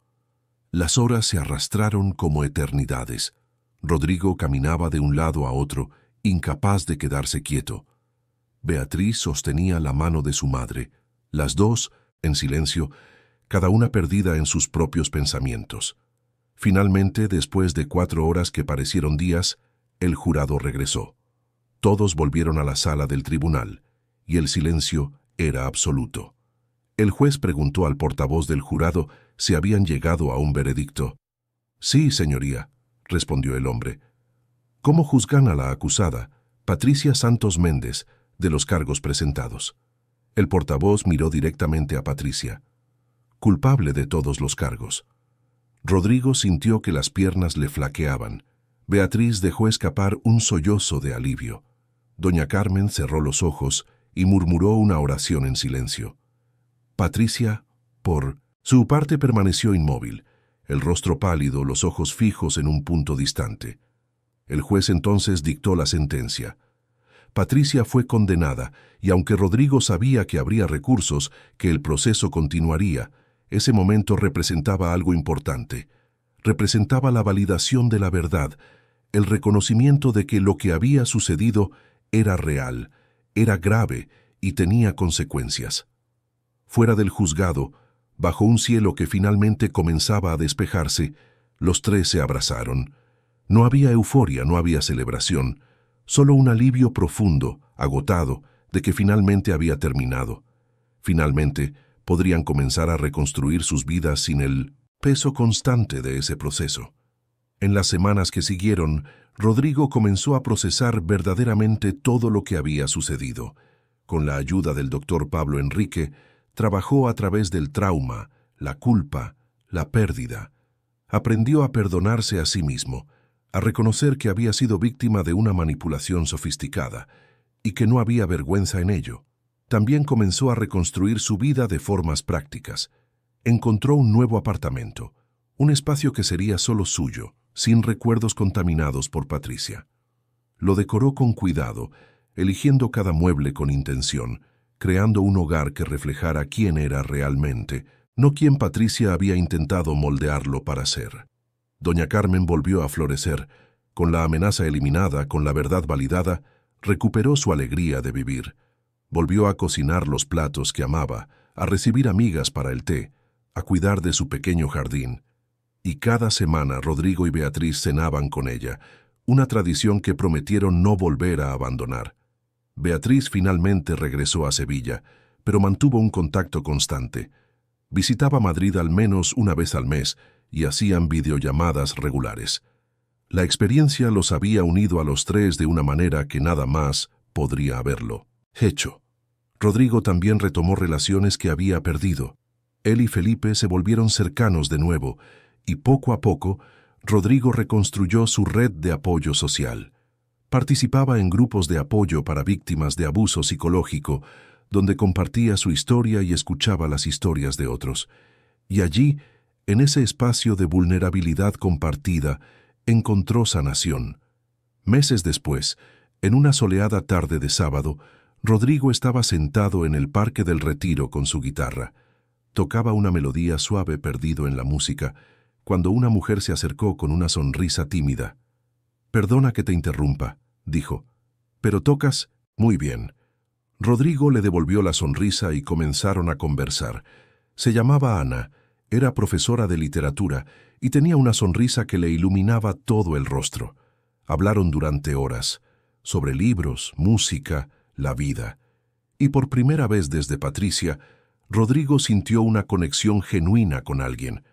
Las horas se arrastraron como eternidades. Rodrigo caminaba de un lado a otro, incapaz de quedarse quieto. Beatriz sostenía la mano de su madre, las dos, en silencio, cada una perdida en sus propios pensamientos. Finalmente, después de 4 horas que parecieron días, el jurado regresó. Todos volvieron a la sala del tribunal, y el silencio era absoluto. El juez preguntó al portavoz del jurado si habían llegado a un veredicto. «Sí, señoría», respondió el hombre. «¿Cómo juzgan a la acusada, Patricia Santos Méndez, de los cargos presentados?» El portavoz miró directamente a Patricia. «Culpable de todos los cargos». Rodrigo sintió que las piernas le flaqueaban. Beatriz dejó escapar un sollozo de alivio. Doña Carmen cerró los ojos y murmuró una oración en silencio. Patricia, por su parte, permaneció inmóvil, el rostro pálido, los ojos fijos en un punto distante. El juez entonces dictó la sentencia. Patricia fue condenada, y aunque Rodrigo sabía que habría recursos, que el proceso continuaría, ese momento representaba algo importante. Representaba la validación de la verdad, el reconocimiento de que lo que había sucedido era real, era grave y tenía consecuencias. Fuera del juzgado, bajo un cielo que finalmente comenzaba a despejarse, los tres se abrazaron. No había euforia, no había celebración, solo un alivio profundo, agotado, de que finalmente había terminado. Finalmente, podrían comenzar a reconstruir sus vidas sin el peso constante de ese proceso. En las semanas que siguieron, Rodrigo comenzó a procesar verdaderamente todo lo que había sucedido. Con la ayuda del doctor Pablo Enrique, trabajó a través del trauma, la culpa, la pérdida. Aprendió a perdonarse a sí mismo, a reconocer que había sido víctima de una manipulación sofisticada y que no había vergüenza en ello. También comenzó a reconstruir su vida de formas prácticas. Encontró un nuevo apartamento, un espacio que sería solo suyo, sin recuerdos contaminados por Patricia. Lo decoró con cuidado, eligiendo cada mueble con intención, creando un hogar que reflejara quién era realmente, no quién Patricia había intentado moldearlo para ser. Doña Carmen volvió a florecer. Con la amenaza eliminada, con la verdad validada, recuperó su alegría de vivir. Volvió a cocinar los platos que amaba, a recibir amigas para el té, a cuidar de su pequeño jardín. Y cada semana Rodrigo y Beatriz cenaban con ella, una tradición que prometieron no volver a abandonar. Beatriz finalmente regresó a Sevilla, pero mantuvo un contacto constante. Visitaba Madrid al menos una vez al mes y hacían videollamadas regulares. La experiencia los había unido a los tres de una manera que nada más podría haberlo hecho. Rodrigo también retomó relaciones que había perdido. Él y Felipe se volvieron cercanos de nuevo, y poco a poco, Rodrigo reconstruyó su red de apoyo social. Participaba en grupos de apoyo para víctimas de abuso psicológico, donde compartía su historia y escuchaba las historias de otros. Y allí, en ese espacio de vulnerabilidad compartida, encontró sanación. Meses después, en una soleada tarde de sábado, Rodrigo estaba sentado en el Parque del Retiro con su guitarra. Tocaba una melodía suave perdido en la música, cuando una mujer se acercó con una sonrisa tímida. «Perdona que te interrumpa», dijo, «pero tocas muy bien». Rodrigo le devolvió la sonrisa y comenzaron a conversar. Se llamaba Ana, era profesora de literatura y tenía una sonrisa que le iluminaba todo el rostro. Hablaron durante horas, sobre libros, música, la vida. Y por primera vez desde Patricia, Rodrigo sintió una conexión genuina con alguien.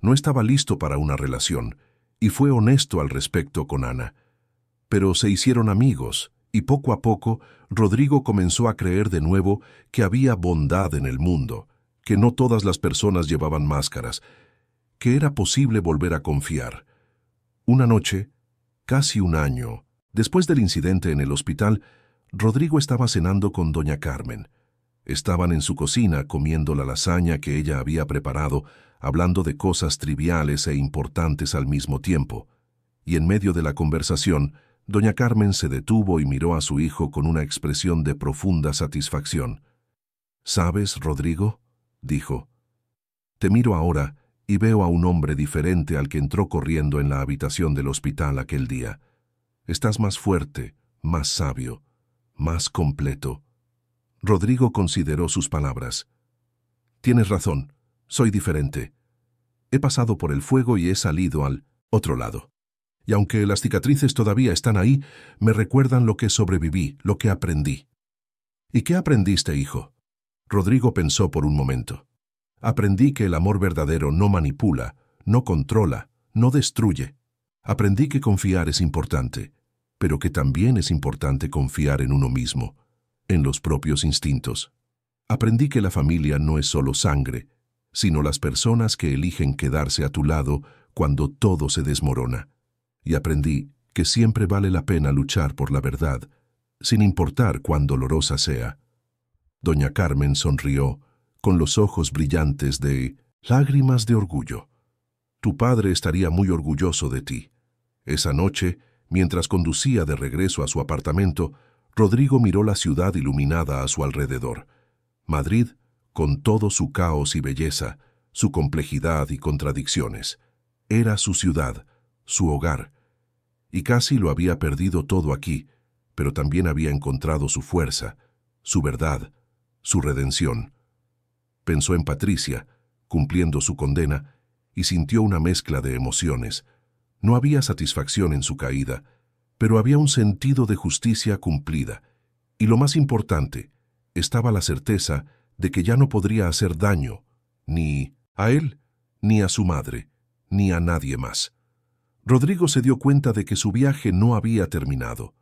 No estaba listo para una relación, y fue honesto al respecto con Ana. Pero se hicieron amigos, y poco a poco Rodrigo comenzó a creer de nuevo que había bondad en el mundo, que no todas las personas llevaban máscaras, que era posible volver a confiar. Una noche, casi un año, después del incidente en el hospital, Rodrigo estaba cenando con doña Carmen. Estaban en su cocina comiendo la lasaña que ella había preparado, hablando de cosas triviales e importantes al mismo tiempo. Y en medio de la conversación, doña Carmen se detuvo y miró a su hijo con una expresión de profunda satisfacción. «¿Sabes, Rodrigo?», dijo. «Te miro ahora y veo a un hombre diferente al que entró corriendo en la habitación del hospital aquel día. Estás más fuerte, más sabio, más completo». Rodrigo consideró sus palabras. «Tienes razón, soy diferente. He pasado por el fuego y he salido al otro lado. Y aunque las cicatrices todavía están ahí, me recuerdan lo que sobreviví, lo que aprendí. ¿Y qué aprendiste, hijo? Rodrigo pensó por un momento. Aprendí que el amor verdadero no manipula, no controla, no destruye. Aprendí que confiar es importante, pero que también es importante confiar en uno mismo, en los propios instintos. Aprendí que la familia no es solo sangre, sino las personas que eligen quedarse a tu lado cuando todo se desmorona. Y aprendí que siempre vale la pena luchar por la verdad, sin importar cuán dolorosa sea. Doña Carmen sonrió, con los ojos brillantes de lágrimas de orgullo. Tu padre estaría muy orgulloso de ti. Esa noche, mientras conducía de regreso a su apartamento, Rodrigo miró la ciudad iluminada a su alrededor. Madrid, con todo su caos y belleza, su complejidad y contradicciones, era su ciudad, su hogar. Y casi lo había perdido todo aquí, pero también había encontrado su fuerza, su verdad, su redención. Pensó en Patricia, cumpliendo su condena, y sintió una mezcla de emociones. No había satisfacción en su caída, pero había un sentido de justicia cumplida. Y lo más importante, estaba la certeza de que ya no podría hacer daño, ni a él, ni a su madre, ni a nadie más. Rodrigo se dio cuenta de que su viaje no había terminado.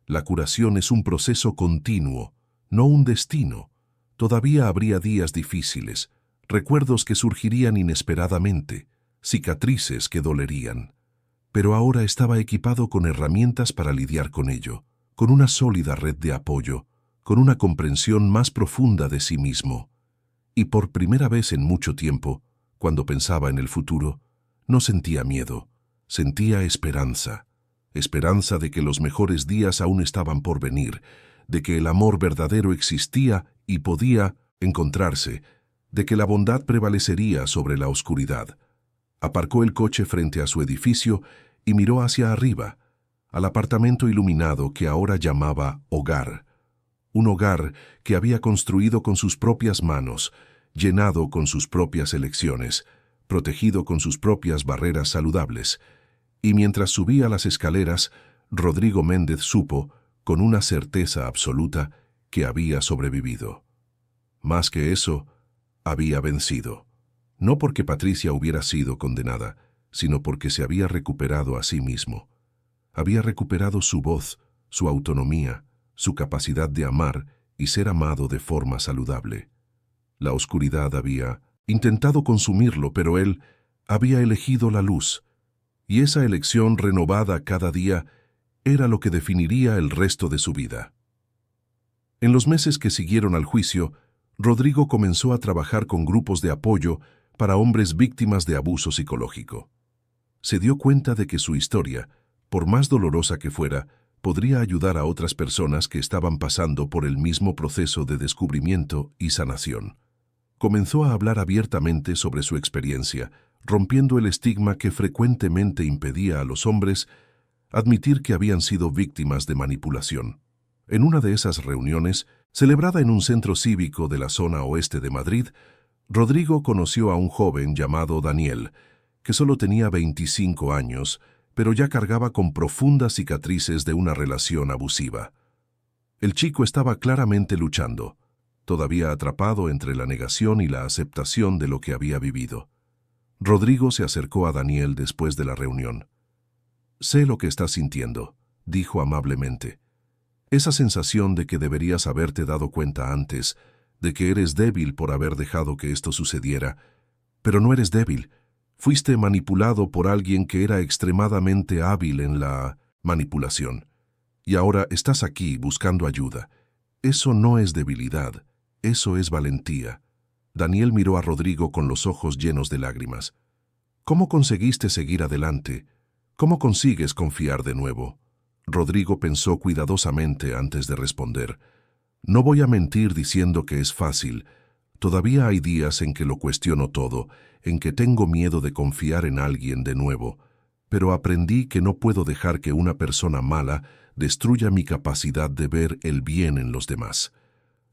La curación es un proceso continuo, no un destino. Todavía habría días difíciles, recuerdos que surgirían inesperadamente, cicatrices que dolerían. Pero ahora estaba equipado con herramientas para lidiar con ello, con una sólida red de apoyo, con una comprensión más profunda de sí mismo. Y por primera vez en mucho tiempo, cuando pensaba en el futuro, no sentía miedo, sentía esperanza. Esperanza de que los mejores días aún estaban por venir, de que el amor verdadero existía y podía encontrarse, de que la bondad prevalecería sobre la oscuridad. Aparcó el coche frente a su edificio y miró hacia arriba, al apartamento iluminado que ahora llamaba hogar. Un hogar que había construido con sus propias manos, llenado con sus propias elecciones, protegido con sus propias barreras saludables. Y mientras subía las escaleras, Rodrigo Méndez supo, con una certeza absoluta, que había sobrevivido. Más que eso, había vencido. No porque Patricia hubiera sido condenada, sino porque se había recuperado a sí mismo. Había recuperado su voz, su autonomía, su capacidad de amar y ser amado de forma saludable. La oscuridad había intentado consumirlo, pero él había elegido la luz, y esa elección renovada cada día era lo que definiría el resto de su vida. En los meses que siguieron al juicio, Rodrigo comenzó a trabajar con grupos de apoyo para hombres víctimas de abuso psicológico. Se dio cuenta de que su historia, por más dolorosa que fuera, podría ayudar a otras personas que estaban pasando por el mismo proceso de descubrimiento y sanación. Comenzó a hablar abiertamente sobre su experiencia, rompiendo el estigma que frecuentemente impedía a los hombres admitir que habían sido víctimas de manipulación. En una de esas reuniones, celebrada en un centro cívico de la zona oeste de Madrid, Rodrigo conoció a un joven llamado Daniel, que solo tenía 25 años, pero ya cargaba con profundas cicatrices de una relación abusiva. El chico estaba claramente luchando, todavía atrapado entre la negación y la aceptación de lo que había vivido. Rodrigo se acercó a Daniel después de la reunión. «Sé lo que estás sintiendo», dijo amablemente. «Esa sensación de que deberías haberte dado cuenta antes, de que eres débil por haber dejado que esto sucediera. Pero no eres débil. Fuiste manipulado por alguien que era extremadamente hábil en la manipulación. Y ahora estás aquí buscando ayuda. Eso no es debilidad, eso es valentía». Daniel miró a Rodrigo con los ojos llenos de lágrimas. «¿Cómo conseguiste seguir adelante? ¿Cómo consigues confiar de nuevo?» Rodrigo pensó cuidadosamente antes de responder. «No voy a mentir diciendo que es fácil. Todavía hay días en que lo cuestiono todo, en que tengo miedo de confiar en alguien de nuevo. Pero aprendí que no puedo dejar que una persona mala destruya mi capacidad de ver el bien en los demás.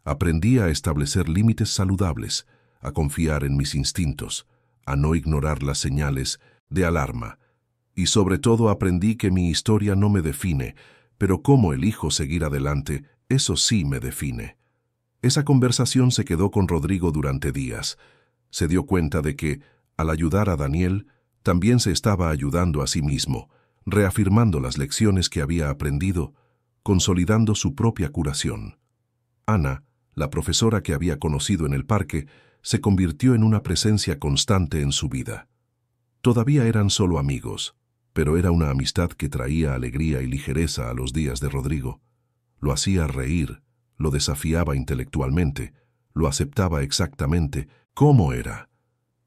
Aprendí a establecer límites saludables, a confiar en mis instintos, a no ignorar las señales de alarma. Y sobre todo aprendí que mi historia no me define, pero cómo elijo seguir adelante, eso sí me define. Esa conversación se quedó con Rodrigo durante días. Se dio cuenta de que, al ayudar a Daniel, también se estaba ayudando a sí mismo, reafirmando las lecciones que había aprendido, consolidando su propia curación. Ana, la profesora que había conocido en el parque, se convirtió en una presencia constante en su vida. Todavía eran solo amigos, pero era una amistad que traía alegría y ligereza a los días de Rodrigo. Lo hacía reír, lo desafiaba intelectualmente, lo aceptaba exactamente como era.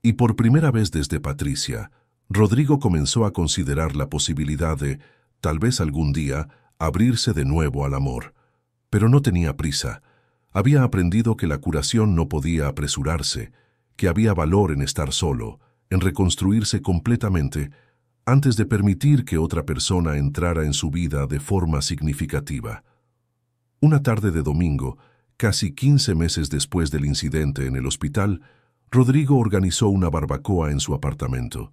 Y por primera vez desde Patricia, Rodrigo comenzó a considerar la posibilidad de, tal vez algún día, abrirse de nuevo al amor. Pero no tenía prisa. Había aprendido que la curación no podía apresurarse, que había valor en estar solo, en reconstruirse completamente, antes de permitir que otra persona entrara en su vida de forma significativa. Una tarde de domingo, casi 15 meses después del incidente en el hospital, Rodrigo organizó una barbacoa en su apartamento.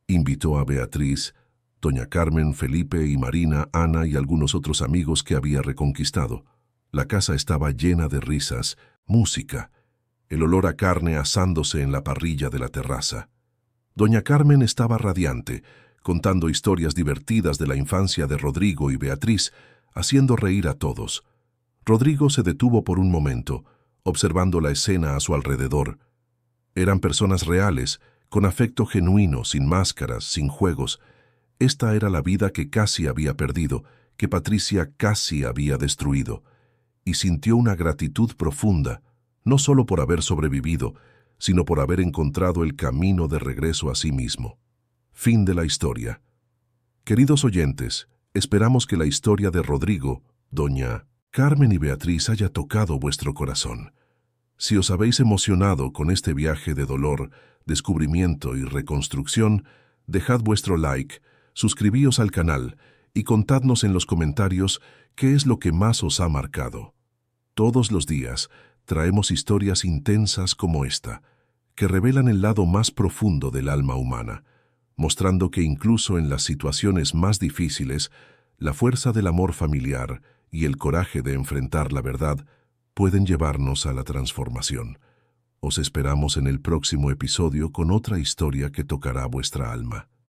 Invitó a Beatriz, doña Carmen, Felipe y Marina, Ana y algunos otros amigos que había reconquistado. La casa estaba llena de risas, música, el olor a carne asándose en la parrilla de la terraza. Doña Carmen estaba radiante, contando historias divertidas de la infancia de Rodrigo y Beatriz, haciendo reír a todos. Rodrigo se detuvo por un momento, observando la escena a su alrededor. Eran personas reales, con afecto genuino, sin máscaras, sin juegos. Esta era la vida que casi había perdido, que Patricia casi había destruido. Y sintió una gratitud profunda, no solo por haber sobrevivido, sino por haber encontrado el camino de regreso a sí mismo. Fin de la historia. Queridos oyentes, esperamos que la historia de Rodrigo, doña Carmen y Beatriz haya tocado vuestro corazón. Si os habéis emocionado con este viaje de dolor, descubrimiento y reconstrucción, dejad vuestro like, suscribíos al canal y contadnos en los comentarios qué es lo que más os ha marcado. Todos los días traemos historias intensas como esta, que revelan el lado más profundo del alma humana, mostrando que incluso en las situaciones más difíciles, la fuerza del amor familiar y el coraje de enfrentar la verdad pueden llevarnos a la transformación. Os esperamos en el próximo episodio con otra historia que tocará vuestra alma.